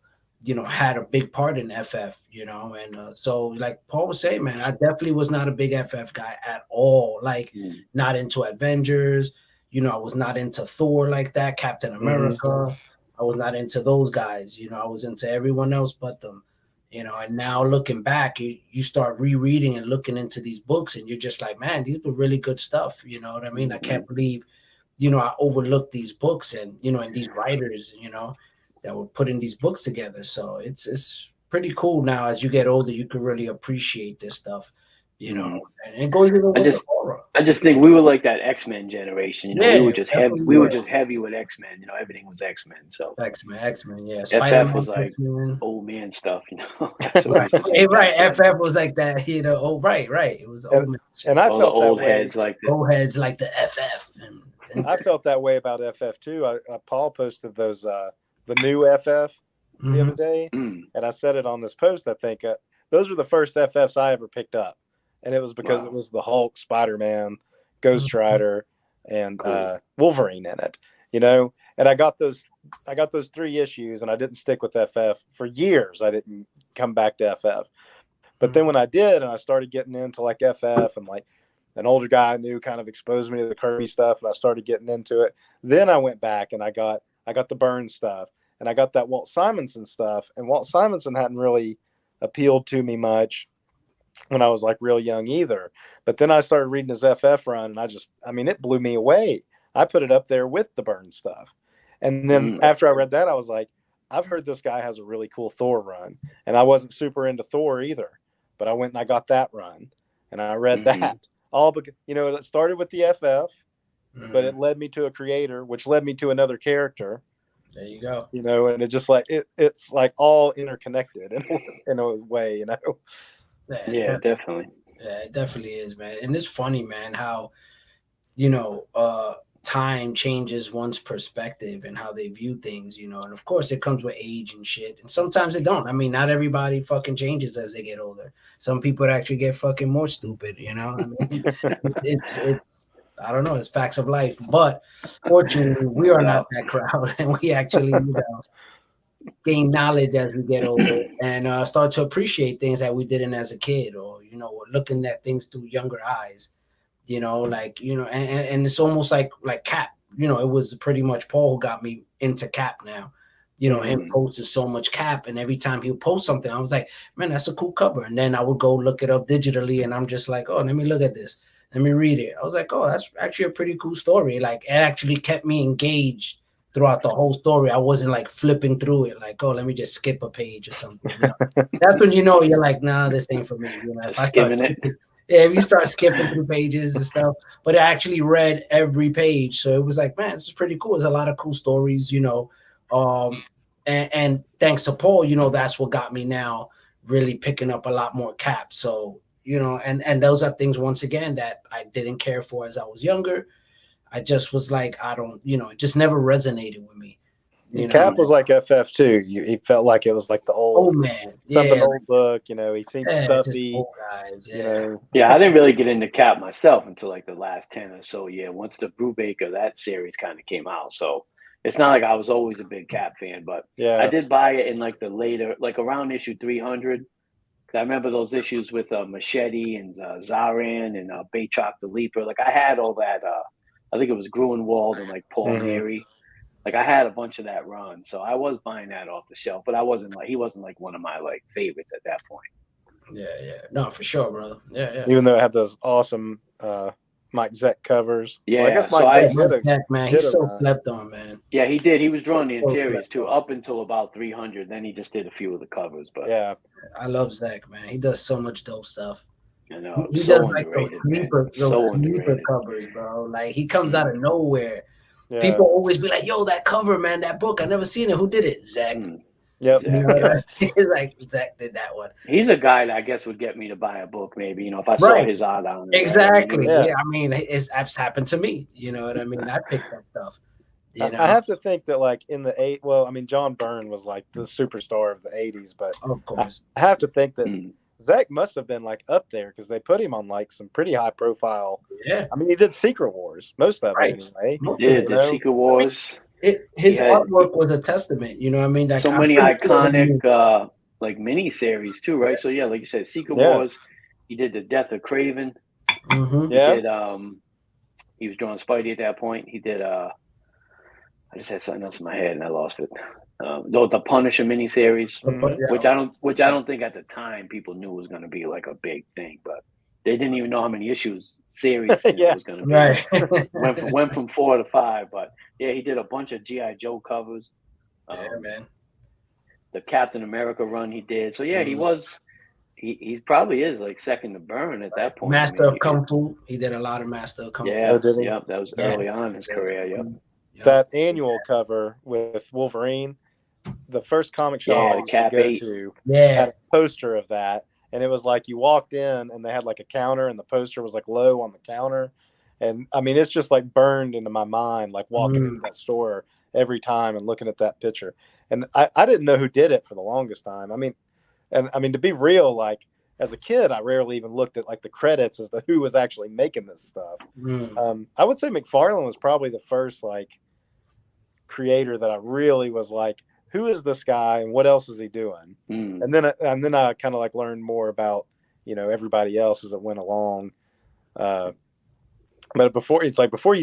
had a big part in FF, you know, and so like Paul was saying, man, I definitely was not a big FF guy at all. Like not into Avengers. You know, I was not into Thor like that, Captain America. I was not into those guys. You know, I was into everyone else but them. You know, and now looking back, you start rereading and looking into these books, and you're just like, man, these were really good stuff. You know what I mean? I can't believe, you know, I overlooked these books and, you know, and these writers, you know, that were putting these books together. So it's pretty cool now. As you get older, you can really appreciate this stuff. You know, and it goes even with the horror. I just think we were like that X-Men generation. You know, we were just heavy. We were just heavy with X-Men. You know, everything was X-Men. So X-Men, yeah. FF was like old man stuff. You know, right. FF was like that. You know, right. It was old man. And I felt old that way. Heads like old heads like the FF. And I felt that way about FF too. Paul posted those the new FF the other day, and I said it on this post. I think those were the first FFs I ever picked up. And it was because it was the Hulk, Spider-Man, Ghost Rider, and Wolverine in it. You know, and I got those 3 issues, and I didn't stick with FF for years. I didn't come back to FF, but then when I did, and I started getting into like FF, and like an older guy I knew kind of exposed me to the Kirby stuff, and I started getting into it. Then I went back and I got the Byrne stuff, and I got that Walt Simonson stuff, and Walt Simonson hadn't really appealed to me much when I was like real young either. But then I started reading his FF run, and it blew me away. I put it up there with the Byrne stuff. And then after I read that, I was like, I've heard this guy has a really cool Thor run. And I wasn't super into Thor either, but I went and I got that run, and I read that. All because, you know, it started with the FF, but it led me to a creator, which led me to another character. There you go. You know, and it just like it's like all interconnected in a way, you know. Yeah, definitely. Yeah, it definitely is, man. And it's funny, man, how, you know, time changes one's perspective and how they view things, you know. And of course, it comes with age and shit. And sometimes it don't. I mean, not everybody fucking changes as they get older. Some people actually get fucking more stupid, you know. I mean, it's I don't know. It's facts of life. But fortunately, we are not that crowd, and we actually, you know, gain knowledge as we get older and start to appreciate things that we didn't as a kid, or, you know, we're looking at things through younger eyes, you know, like, you know, and it's almost like Cap, you know, it was pretty much Paul who got me into Cap now, you know, him posted so much Cap, and every time he would post something, I was like, man, that's a cool cover. And then I would go look it up digitally, and I'm just like, oh, let me look at this. Let me read it. I was like, oh, that's actually a pretty cool story. Like, it actually kept me engaged throughout the whole story. I wasn't like flipping through it, like, oh, let me just skip a page or something. You know? That's when you know you're like, nah, this ain't for me. You know, if if you start skipping through pages and stuff, but I actually read every page, so it was like, man, this is pretty cool. There's a lot of cool stories, you know. And thanks to Paul, you know, that's what got me now really picking up a lot more Cap. So, you know, and those are things, once again, that I didn't care for as I was younger. I just was like, I don't, you know, it just never resonated with me. You know? Cap was like FF too. He felt like it was like the old, old book. You know, he seemed stuffy. Old guys, you know. Yeah, I didn't really get into Cap myself until like the last 10 or so. Yeah, once the Brubaker, that series kind of came out. So it's not like I was always a big Cap fan, but I did buy it in like the later, like around issue 300. I remember those issues with Machete and Zaran and Baychok the Leaper. Like I had all that. I think it was Gruenwald and like Paul Neary. Like I had a bunch of that run, so I was buying that off the shelf. But he wasn't like one of my like favorites at that point. Yeah, no, for sure, brother. Yeah. Even though it had those awesome Mike Zeck covers. Yeah, well, I guess Mike Zeck, man, he's so slept on, man. Yeah, he did. He was drawing the interiors too, up until about 300. Then he just did a few of the covers. But yeah, I love Zeck, man. He does so much dope stuff. I know. He so does like those sleeper covers, bro. Like he comes out of nowhere. Yeah. People always be like, "Yo, that cover, man, that book. I never seen it. Who did it? Zeck." Yep. You know, it's like Zeck did that one. He's a guy that I guess would get me to buy a book, maybe, you know, if I saw his art on it. Exactly. Right? Yeah, I mean, it's happened to me. You know what I mean? I picked up stuff. You know? I have to think that, like, in the John Byrne was like the superstar of the 80s, but of course, I have to think that Zeck must have been like up there because they put him on like some pretty high profile. Yeah. I mean, he did Secret Wars, most of it anyway. He did the Secret Wars. His artwork was a testament, you know what I mean? So many iconic like mini series too, right? So yeah, like you said, Secret Wars. He did the Death of Kraven. Mm-hmm. He did he was drawing Spidey at that point. He did I just had something else in my head and I lost it. The Punisher miniseries, which I don't think at the time people knew was going to be like a big thing, but they didn't even know how many issues series it was going to be. Right. went from 4 to 5, but yeah, he did a bunch of G.I. Joe covers. Man. The Captain America run he did. So yeah, he probably is like second to Byrne at that point. Master of Kung Fu. He did a lot of Master of Kung Fu. Yeah, that was early on in his career. Yep. That annual cover with Wolverine, the first comic shop I used to go to had a poster of that, and it was like you walked in and they had like a counter and the poster was like low on the counter, and I mean it's just like burned into my mind, like walking into that store every time and looking at that picture. And I didn't know who did it for the longest time. I mean to be real, like as a kid, I rarely even looked at like the credits as to who was actually making this stuff. I would say McFarlane was probably the first like creator that I really was like, who is this guy and what else is he doing? And then I kind of like learned more about, you know, everybody else as it went along. But before you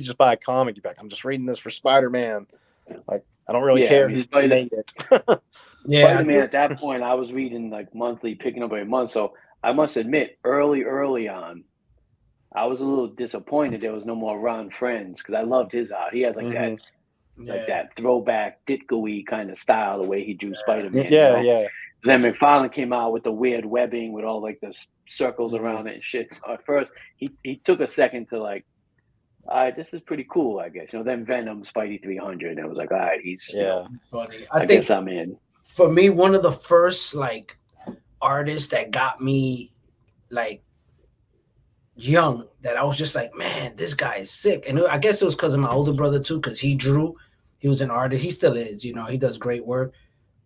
just buy a comic, you're like, I'm just reading this for Spider-Man. Like, I don't really care who made it. Spider-Man at that point, I was reading like monthly, picking up every month. So I must admit, early on, I was a little disappointed there was no more Ron Friends because I loved his art. He had like that throwback Ditko-y kind of style, the way he drew Spider-Man. Yeah. Then McFarlane came out with the weird webbing with all like the circles around it and shit. So at first, he took a second to like, all right, this is pretty cool, I guess. You know, then Venom, Spidey 300, and I was like, all right, he's funny. I guess I'm in. For me, one of the first like artists that got me like young, that I was just like, man, this guy is sick. And I guess it was because of my older brother too, because he was an artist. He still is, you know, he does great work,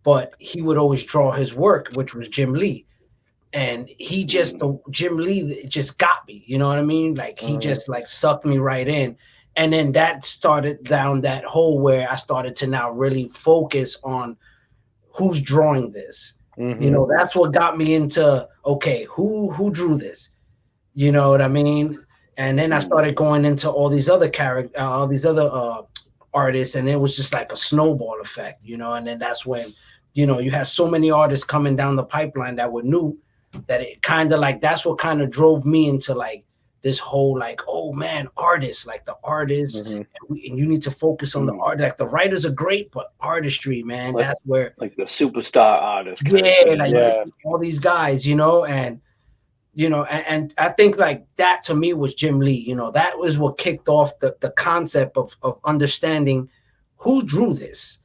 but he would always draw his work, which was Jim Lee. And he just, Jim Lee just got me, you know what I mean? Like he just like sucked me right in. And then that started down that hole where I started to now really focus on who's drawing this. You know, that's what got me into, okay, who drew this? You know what I mean? And then I started going into all these other artists, and it was just like a snowball effect, you know? And then that's when, you know, you had so many artists coming down the pipeline that were new, that it kind of like, that's what kind of drove me into like this whole like, oh man, artists, like the artists, and you need to focus on the art. Like the writers are great, but artistry, man, like, that's where like the superstar artists. All these guys, you know, and you know, and I think like that to me was Jim Lee. You know, that was what kicked off the concept of understanding who drew this.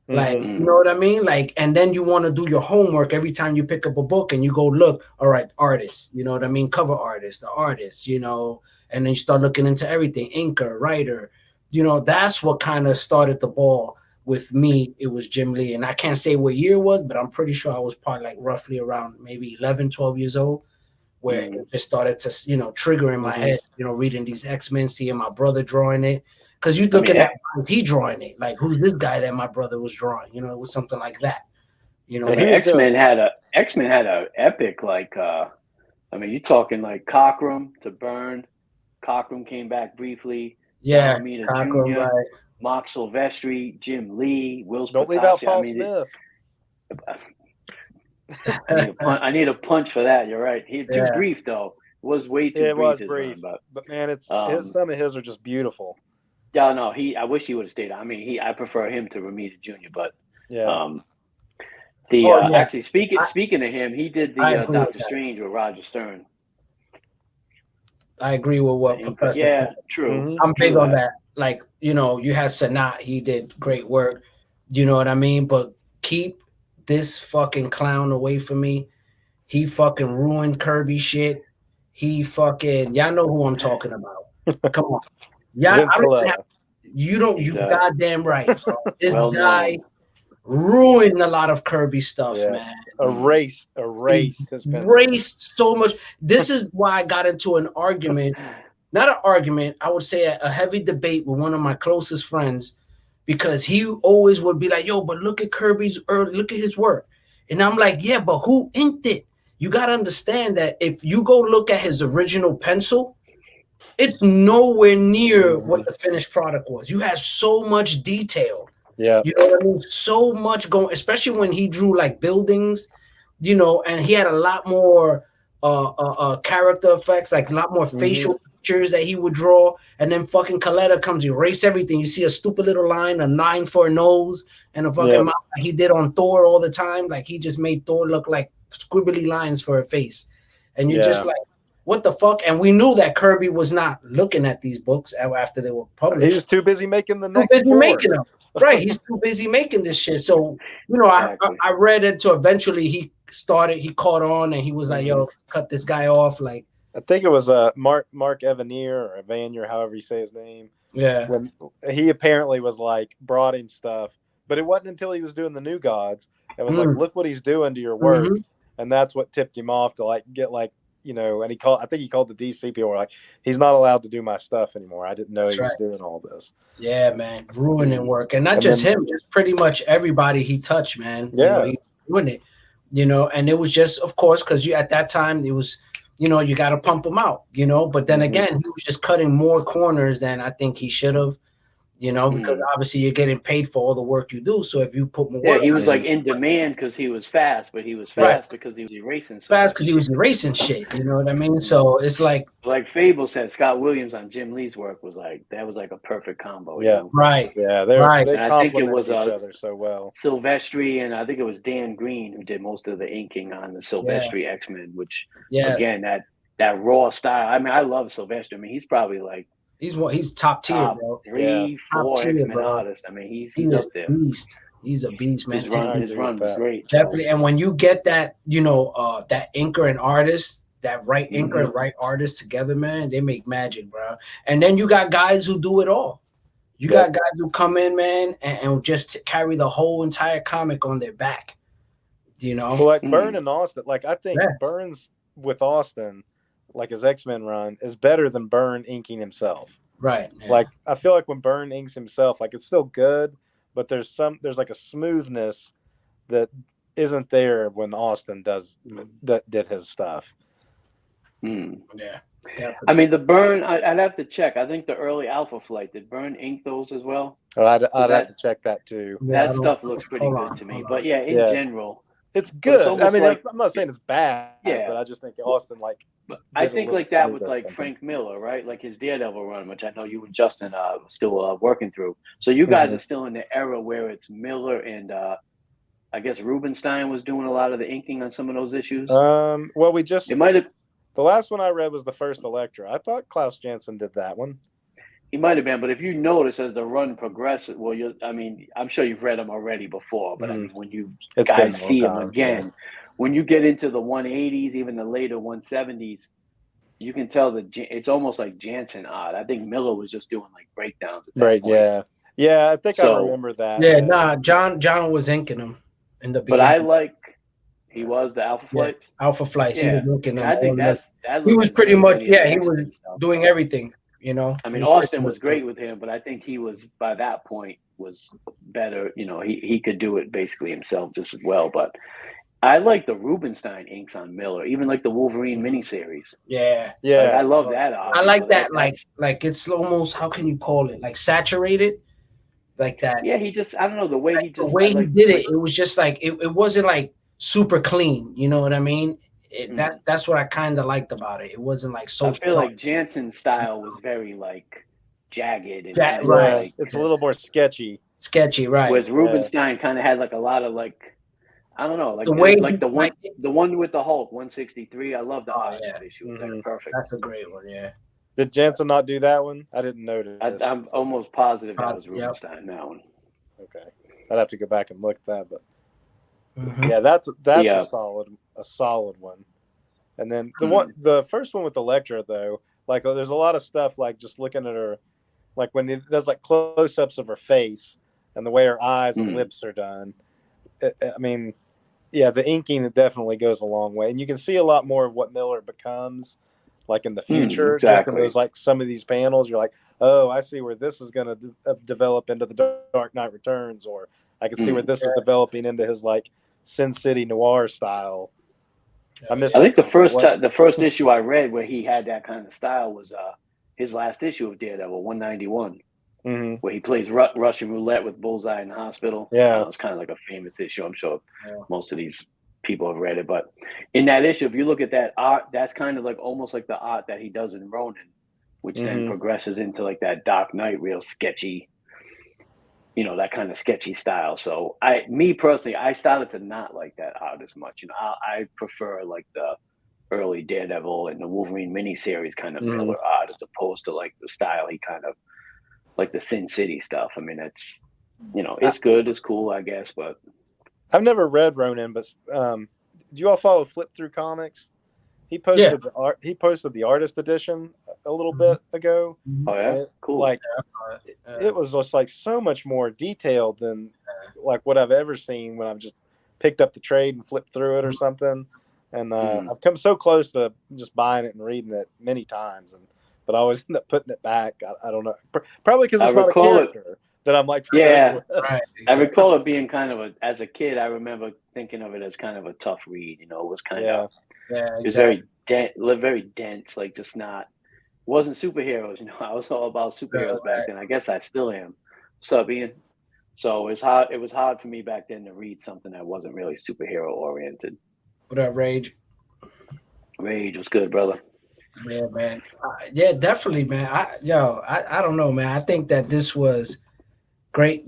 Like, you know what I mean? Like, and then you want to do your homework every time you pick up a book and you go look, all right, artists, you know what I mean? Cover artists, the artists, you know, and then you start looking into everything, inker, writer, you know, that's what kind of started the ball with me. It was Jim Lee. And I can't say what year it was, but I'm pretty sure I was probably like roughly around maybe 11, 12 years old, where it just started to, you know, trigger in my head, you know, reading these X-Men, seeing my brother drawing it. Because you're looking at he drawing it, like who's this guy that my brother was drawing? You know, it was something like that. You know, X-Men had a epic like. I mean, you're talking like Cockrum to Byrne. Cockrum came back briefly. Yeah, Cockrum, Jr., right. Mark Silvestri, Jim Lee, Will. Don't leave out Paul Smith. I need a punch for that. You're right. He too brief though. It was way too brief. It was brief, but man, it's some of his are just beautiful. Yeah, no, I wish he would have stayed. I mean, I prefer him to Romita Jr., but actually speaking of him, he did the Doctor Strange with Roger Stern. I agree with what Professor. Yeah, true. I'm big on that. Like, you know, you had Sanat, he did great work. You know what I mean? But keep this fucking clown away from me. He fucking ruined Kirby shit. He fucking, y'all know who I'm talking about. Come on. Yeah, you goddamn right, bro. This guy ruined a lot of Kirby stuff, man. Erased so much. This is why I got into an argument, not an argument, I would say a heavy debate with one of my closest friends, because he always would be like, yo, but look at look at his work. And I'm like, yeah, but who inked it? You got to understand that if you go look at his original pencil, it's nowhere near what the finished product was. You had so much detail. Yeah. You know what I mean? So much going, especially when he drew like buildings, you know, and he had a lot more character effects, like a lot more facial features that he would draw. And then fucking Coletta comes, erase everything. You see a stupid little line, a 9 for a nose, and a fucking mouth like he did on Thor all the time. Like he just made Thor look like squibbly lines for a face. And you're just like, what the fuck? And we knew that Kirby was not looking at these books after they were published. He was too busy making the next. Too busy making them. Right. He's too busy making this shit. So, you know, I read it to eventually he caught on and he was like, yo, cut this guy off. Like, I think it was Mark Evanier or Evanier, however you say his name. Yeah. When he apparently was like brought him stuff, but it wasn't until he was doing the New Gods that was like, look what he's doing to your work. and that's what tipped him off to like get like, you know, and I think he called the DC people, were like, he's not allowed to do my stuff anymore. I didn't know he was doing all this. Yeah, man, ruining work, and not just him, just pretty much everybody he touched, man. Yeah, you know, he doing it, you know, and it was just, of course, because you at that time it was, you know, you got to pump him out, you know, but then again, he was just cutting more corners than I think he should have. You know, because obviously you're getting paid for all the work you do. So if you put more work, he was like in demand because he was fast, but he was fast because he was erasing. Fast because he was erasing shit. You know what I mean? So it's like Fable said, Scott Williams on Jim Lee's work was like a perfect combo. Yeah, you know? Right. Yeah, they I think it was each other so well. Silvestri, and I think it was Dan Green who did most of the inking on the Silvestri X-Men, which again that raw style. I mean, I love Silvestri. I mean, he's probably like. He's top tier, bro. 3, 4 X-Men artists. I mean, he's up there. He's a beast, man. His run was great. Definitely. And when you get that, you know, that inker and artist, that right inker and right artist together, man, they make magic, bro. And then you got guys who do it all. You got guys who come in, man, and just carry the whole entire comic on their back. You know? Well, like Byrne and Austin, like I think Byrne's with Austin, like his X-Men run, is better than Byrne inking himself. Right. Yeah. Like I feel like when Byrne inks himself, like it's still good, but there's like a smoothness that isn't there when Austin did his stuff. Yeah. Definitely. I mean, the Byrne, I'd have to check. I think the early Alpha Flight, did Byrne ink those as well? Oh, I'd have to check that too. That stuff looks pretty good to me. But yeah, in general, it's good. I mean, I'm not saying it's bad, but I just think Austin I think like that with like Frank Miller, right? Like his Daredevil run, which I know you and Justin still working through. So you guys are still in the era where it's Miller and I guess Rubenstein was doing a lot of the inking on some of those issues. Well, it might have. The last one I read was the first Elektra. I thought Klaus Janson did that one. He might have been, but if you notice as the run progresses, well, I mean, I'm sure you've read them already before, but I mean, when you guys see them again, when you get into the 180s, even the later 170s, you can tell that it's almost like Jansen odd. I think Miller was just doing like breakdowns at that point. Yeah. I think I remember that. Yeah, nah, John was inking them in the beginning. But he was the Alpha Flights. Alpha Flights. Yeah. He was inking them. I think he was pretty much he was doing everything. You know, I mean, Austin was great with him, but I think he was by that point was better. You know, he could do it basically himself just as well. But I like the Rubenstein inks on Miller, even like the Wolverine miniseries. Yeah. Like, I love that. I like that. Like it's almost, how can you call it? Like saturated, like that. Yeah, he just, I don't know, the way he did it. It was just like it wasn't like super clean. You know what I mean? That's what I kind of liked about it. It wasn't like so. I feel like Jansen's style was very like jagged and right. It's a little more sketchy. Right? Whereas Rubenstein kind of had like a lot of like, I don't know, like the one with the Hulk 163. I love the art of that issue. It was like perfect. That's a great one. Yeah. Did Jansen not do that one? I didn't notice. I'm almost positive that was Rubenstein. That one. Okay, I'd have to go back and look at that, but. Yeah, that's a solid one. And then the first one with Elektra though, like there's a lot of stuff like just looking at her, like when it does like close-ups of her face and the way her eyes and lips are done. I mean, yeah, the inking definitely goes a long way, and you can see a lot more of what Miller becomes like in the future. Just in those like some of these panels, you're like, oh, I see where this is going to develop into the Dark Knight Returns, or I can see where this is developing into his like Sin City noir style. I think the first issue I read where he had that kind of style was his last issue of Daredevil 191, where he plays Russian roulette with Bullseye in the hospital. Yeah, it's kind of like a famous issue. I'm sure most of these people have read it, but in that issue, if you look at that art, that's kind of like almost like the art that he does in Ronin, which then progresses into like that Dark Knight, real sketchy. You know, that kind of sketchy style. So me personally, I started to not like that art as much. You know, I prefer like the early Daredevil and the Wolverine miniseries kind of Miller art as opposed to like the style he kind of like the Sin City stuff. I mean, it's, you know, it's good, it's cool, I guess, but I've never read Ronin, but do you all follow Flip Through Comics? He posted he posted the artist edition a little bit ago. Oh yeah, cool. Like it was just like so much more detailed than like what I've ever seen when I've just picked up the trade and flipped through it or something. And I've come so close to just buying it and reading it many times, but I always end up putting it back. I don't know, probably because it's not a character that I'm like. Yeah, right. Exactly. I recall it being kind of as a kid, I remember thinking of it as kind of a tough read. You know, it was kind of it was very dense, like just not. Wasn't superheroes, you know. I was all about superheroes back then. I guess I still am. What's up, Ian? So it was hard for me back then to read something that wasn't really superhero oriented. What up, Rage? Rage was good, brother. Yeah, man. Yeah, definitely, man. I don't know, man. I think that this was great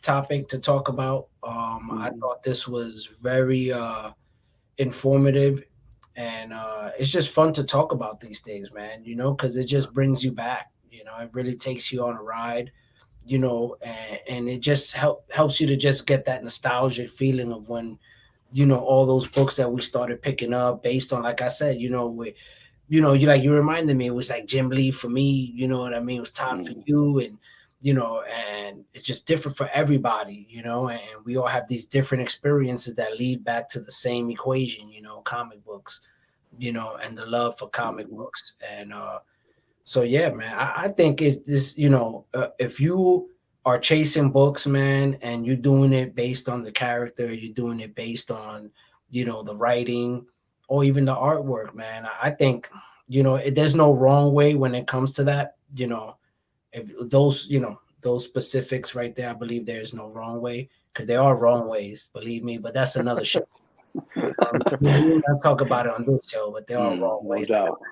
topic to talk about. I thought this was very informative, and it's just fun to talk about these things, man. You know, because it just brings you back. You know, it really takes you on a ride. You know, and it just helps you to just get that nostalgic feeling of when, you know, all those books that we started picking up based on, like I said, you know, you reminded me, it was like Jim Lee for me, you know what I mean? It was Todd for you, and, you know, and it's just different for everybody, you know, and we all have these different experiences that lead back to the same equation, you know, comic books, you know, and the love for comic books. And, so yeah, man, I think it's this, you know, if you are chasing books, man, and you're doing it based on the character, you're doing it based on, you know, the writing or even the artwork, man, I think, you know, there's no wrong way when it comes to that. You know, if those, you know, those specifics right there, I believe there is no wrong way, because there are wrong ways, believe me, but that's another show. We'll not talk about it on this show, but there are wrong ways. No doubt.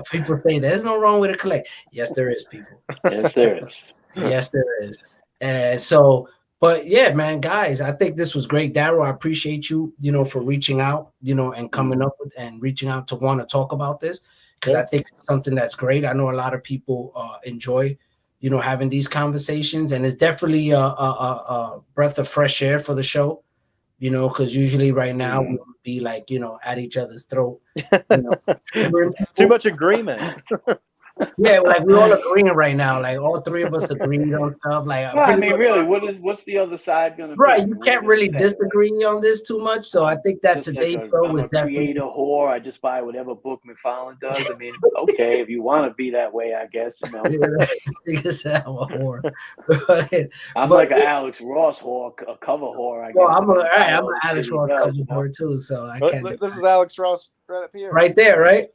People say there's no wrong way to collect. Yes, there is, people. Yes, there is. Yes, there is. And so, but yeah, man, guys, I think this was great. Darell, I appreciate you, you know, for reaching out, you know, and coming up with and reaching out to want to talk about this, because I think it's something that's great. I know a lot of people enjoy, you know, having these conversations, and it's definitely a breath of fresh air for the show. You know, because usually right now we would be like, you know, at each other's throat. You know, too much agreement. Yeah, like we're all agreeing right now. Like all three of us agreeing on stuff. Like, well, I mean, really, what's the other side gonna be? Right, you can't really disagree on this too much. So I think that today's show was definitely creator whore. I just buy whatever book McFarlane does. I mean, okay, if you want to be that way, I guess, you know. I'm a whore. I'm like an Alex Ross whore, a cover whore. I guess. Well, I'm an Alex Ross cover whore too. So I can't. This is Alex Ross right up here. Right there, right.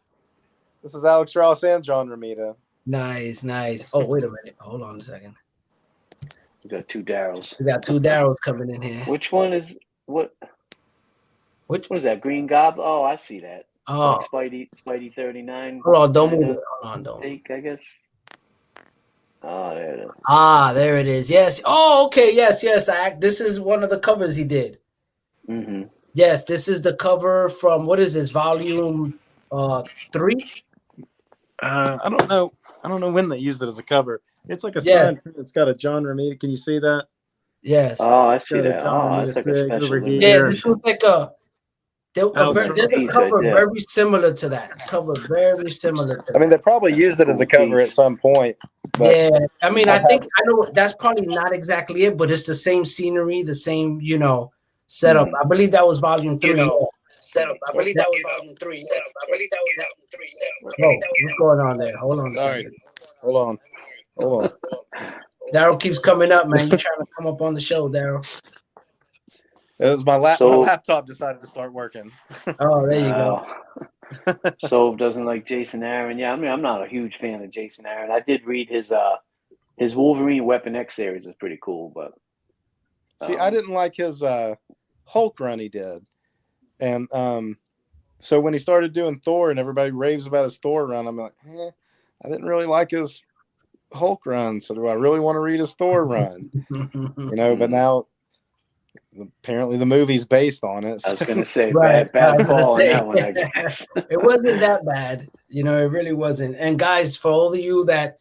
This is Alex Ross and John Romita. Nice. Oh, wait a minute. Hold on a second. We got two Darrells. We got two Darrells coming in here. Which one is what? Which one is that? Green Goblin? Oh, I see that. Oh, like Spidey 39. Hold on, don't move. Hold on, don't. Take, I guess. Oh, there it is. There it is. Yes. Oh, okay. Yes. This is one of the covers he did. Mm-hmm. Yes, this is the cover from, what is this, volume 3? I don't know when they used it as a cover. It's like a sign. It's got a John Romita. Can you see that? Yes. Oh, I see that. Oh, that's like a special over here. Yeah, this was like there's a cover very similar to that. Very similar to that. I mean, they probably used it as a cover at some point. Yeah, I mean, I know that's probably not exactly it, but it's the same scenery, the same, you know, setup. I believe that was volume 3. Setup. I believe that was volume 3. What's going on there? Hold on. Sorry. Hold on. Darell keeps coming up, man. You trying to come up on the show, Darell? It was my laptop decided to start working. Oh, there you go. So doesn't like Jason Aaron. Yeah, I mean, I'm not a huge fan of Jason Aaron. I did read his Wolverine Weapon X series. Is pretty cool, but see, I didn't like his Hulk run he did, and so when he started doing Thor and everybody raves about his Thor run, I'm like, I didn't really like his Hulk run. So do I really want to read his Thor run? You know, but now apparently the movie's based on it. I was going to say bad call on that one, I guess. It wasn't that bad. You know, it really wasn't. And guys, for all of you that,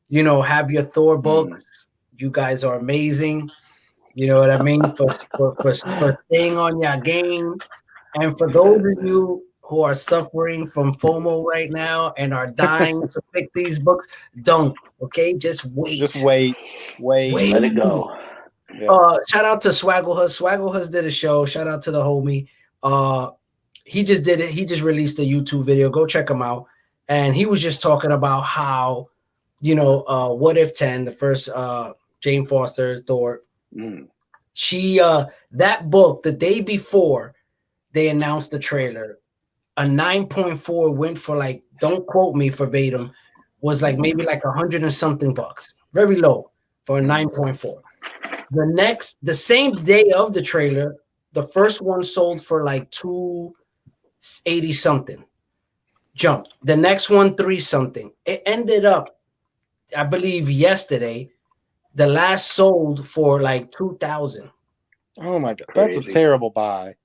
you know, have your Thor books, you guys are amazing. You know what I mean? For staying on your game. And for those of you who are suffering from FOMO right now and are dying to pick these books, don't. Okay? Just wait. Just wait. Let it go. Yeah. Shout out to Swagglehus. Swagglehus did a show. Shout out to the homie. he just did it. He just released a YouTube video. Go check him out. And he was just talking about how, What If 10, the first Jane Foster Thor. She that book, the day before they announced the trailer, a 9.4 went for, like, don't quote me verbatim, was like maybe like $100 and something bucks. Very low for a 9.4. The same day of the trailer, the first one sold for like 280 something. Jumped. The next one 3 something. It ended up, I believe yesterday, the last sold for like 2,000. Oh my God, that's a terrible buy.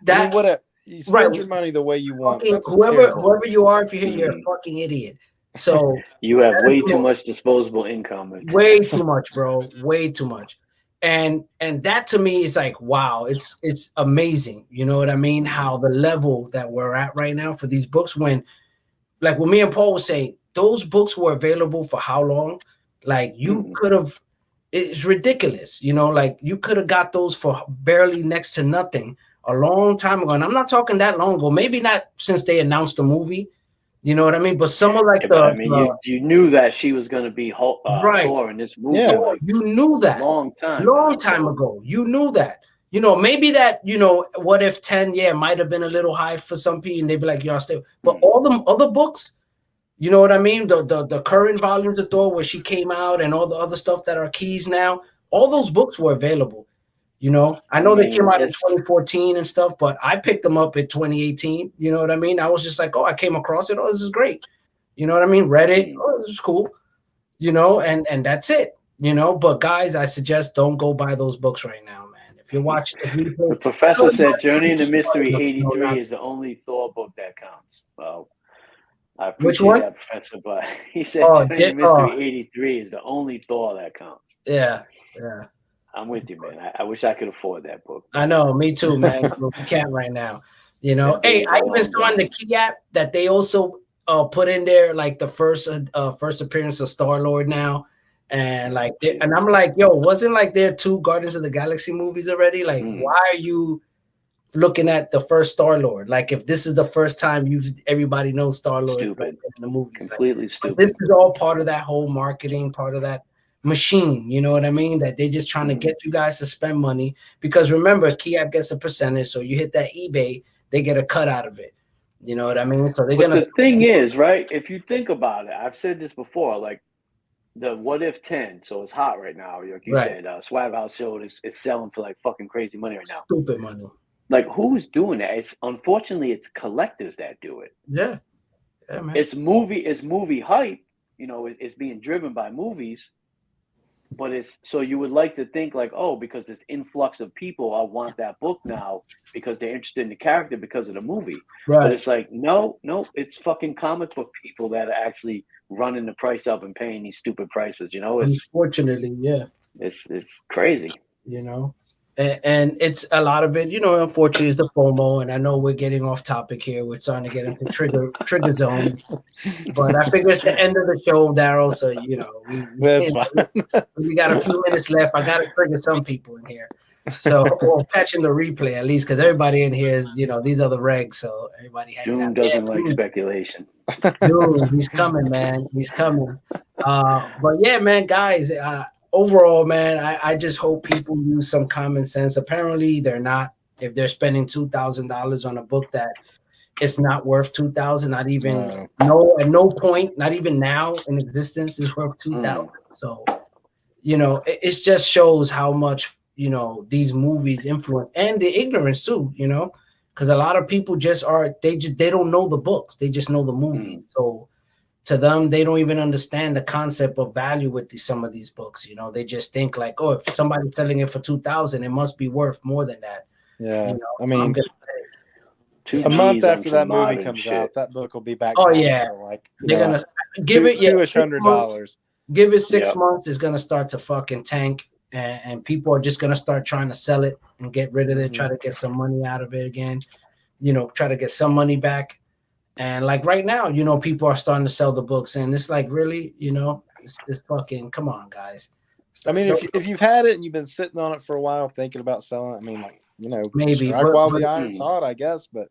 You spend your money the way you want. Whoever you are, if you're here, you're a fucking idiot. So you have way too much disposable income. Way too much, bro. Way too much. And that to me is like, wow, it's amazing. You know what I mean? How the level that we're at right now for these books, when me and Paul was saying, those books were available for how long? Like, you could have, it's ridiculous. Like, you could have got those for barely next to nothing a long time ago. And I'm not talking that long ago. Maybe not since they announced the movie. You know what I mean? But someone like you knew that she was going to be Thor in this movie. Yeah, you knew that long time ago. You knew that. Maybe that, What If 10, might have been a little high for some people, and they'd be like, stay. But all them other books, you know what I mean? The current volumes of Thor where she came out and all the other stuff that are keys now, all those books were available. I know they came out in 2014 and stuff, but I picked them up in 2018. You know what I mean? I was just like, I came across it. Oh, this is great. You know what I mean? Read it. Oh, this is cool. And that's it. But guys, I suggest don't go buy those books right now, man. If you're watching, the professor said Journey into Mystery 83 is the only Thor book that counts. Well, I appreciate that, Professor, but he said Journey into Mystery 83 is the only Thor that counts. Yeah. I'm with you, man. I wish I could afford that book. I know, me too, man. We can't right now. Hey, I even saw in the Key app that they also put in there like the first appearance of Star-Lord now, and I'm like, yo, wasn't like there 2 Guardians of the Galaxy movies already? Like, why are you looking at the first Star-Lord? Like, if this is the first time everybody knows Star-Lord in the movies, completely stupid. This is all part of that whole marketing, part of that machine, you know what I mean? That they're just trying to get you guys to spend money, because remember, Key gets a percentage, so you hit that eBay, they get a cut out of it. You know what I mean? So the thing is, right? If you think about it, I've said this before, like the What If 10, so it's hot right now. Like you said, Swag House showed is selling for like fucking crazy money right now. Stupid money. Like, who's doing that? Unfortunately, it's collectors that do it. Yeah, man. It's movie hype. It's being driven by movies. But so you would like to think like, because this influx of people, I want that book now because they're interested in the character because of the movie. Right. But it's like, no, it's fucking comic book people that are actually running the price up and paying these stupid prices. Unfortunately, yeah. It's crazy. And it's a lot of it, unfortunately, is the FOMO. And I know we're getting off topic here. We're starting to get into trigger zone. But I figure it's the end of the show, Darell. So, that's fine. We got a few minutes left. I got to trigger some people in here. So, or catching the replay at least, because everybody in here is, these are the regs. So everybody Doom doesn't like speculation. Dude, he's coming, man. He's coming. But yeah, man, guys, overall, man, I just hope people use some common sense. Apparently, they're not. If they're spending $2,000 on a book that it's not worth $2,000, not even at no point, not even now in existence, is worth $2,000. So, it just shows how much these movies influence, and the ignorance too. Because a lot of people they don't know the books; they just know the movie. So to them, they don't even understand the concept of value with some of these books. They just think like, if somebody's selling it for $2,000, it must be worth more than that. Yeah, I mean, a month after that movie comes out, that book will be back. Oh yeah, they're gonna give it $200. Give it 6 months. It's gonna start to fucking tank, and people are just gonna start trying to sell it and get rid of it, try to get some money out of it again. Try to get some money back. And like right now, people are starting to sell the books, and it's like, really, it's fucking, come on, guys. I mean, if you've had it and you've been sitting on it for a while, thinking about selling it, I mean, like, maybe while the iron's hot, I guess. But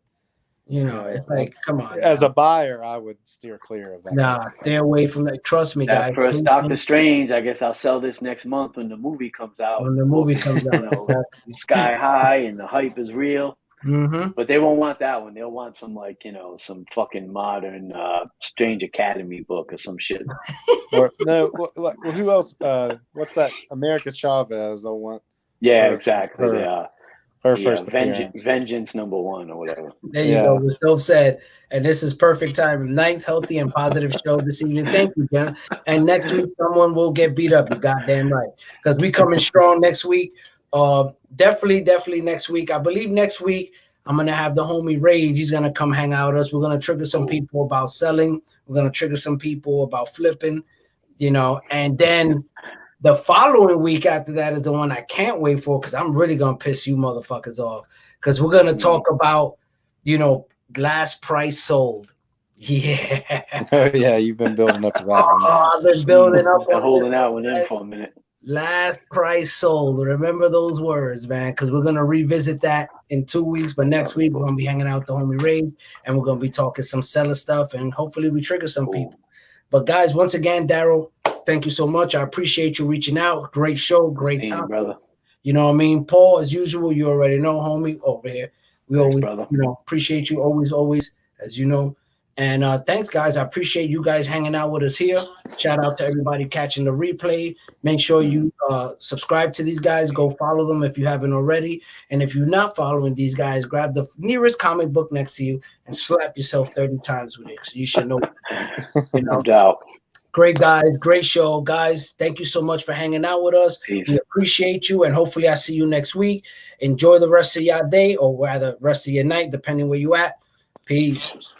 You know, it's like, come on. As a buyer, I would steer clear of that. Nah, stay away from that. Trust me, guys. That first Doctor Strange, I guess I'll sell this next month when the movie comes out. When the movie comes out, you know, sky high and the hype is real. Mm-hmm. But they won't want that one. They'll want some like, you know, some fucking modern Strange Academy book or some shit. Or no, who else? What's that? America Chavez. They'll want. Yeah, exactly. Her first Vengeance #1 or whatever. There you go. What Soph said, and this is perfect time. Ninth healthy and positive show this evening. Thank you, Jen. And next week, someone will get beat up. You goddamn right, because we coming strong next week. Definitely next week. I believe next week I'm gonna have the homie Rage. He's gonna come hang out with us. We're gonna trigger some people about selling. We're gonna trigger some people about flipping. You know, and then the following week after that is the one I can't wait for, because I'm really gonna piss you motherfuckers off. Because we're gonna talk about, you know, last price sold. Yeah. Oh yeah, you've been building up to that one. I've been building up. Holding out with them for a minute. Last price sold. Remember those words, man, because we're gonna revisit that in 2 weeks. But next week we're gonna be hanging out with the homie Raid, and we're gonna be talking some seller stuff, and hopefully we trigger some people. But guys, once again, Darell, thank you so much. I appreciate you reaching out. Great show, great time, brother. You know what I mean? Paul, as usual, you already know, homie, over here. We always, you know, appreciate you always, as you know. And thanks, guys. I appreciate you guys hanging out with us here. Shout out to everybody catching the replay. Make sure you subscribe to these guys. Go follow them if you haven't already. And if you're not following these guys, grab the nearest comic book next to you and slap yourself 30 times with it. So you should know. You know? No doubt. Great guys, great show, guys. Thank you so much for hanging out with us. Peace. We appreciate you, and hopefully I see you next week. Enjoy the rest of your day, or rather rest of your night, depending where you at. Peace.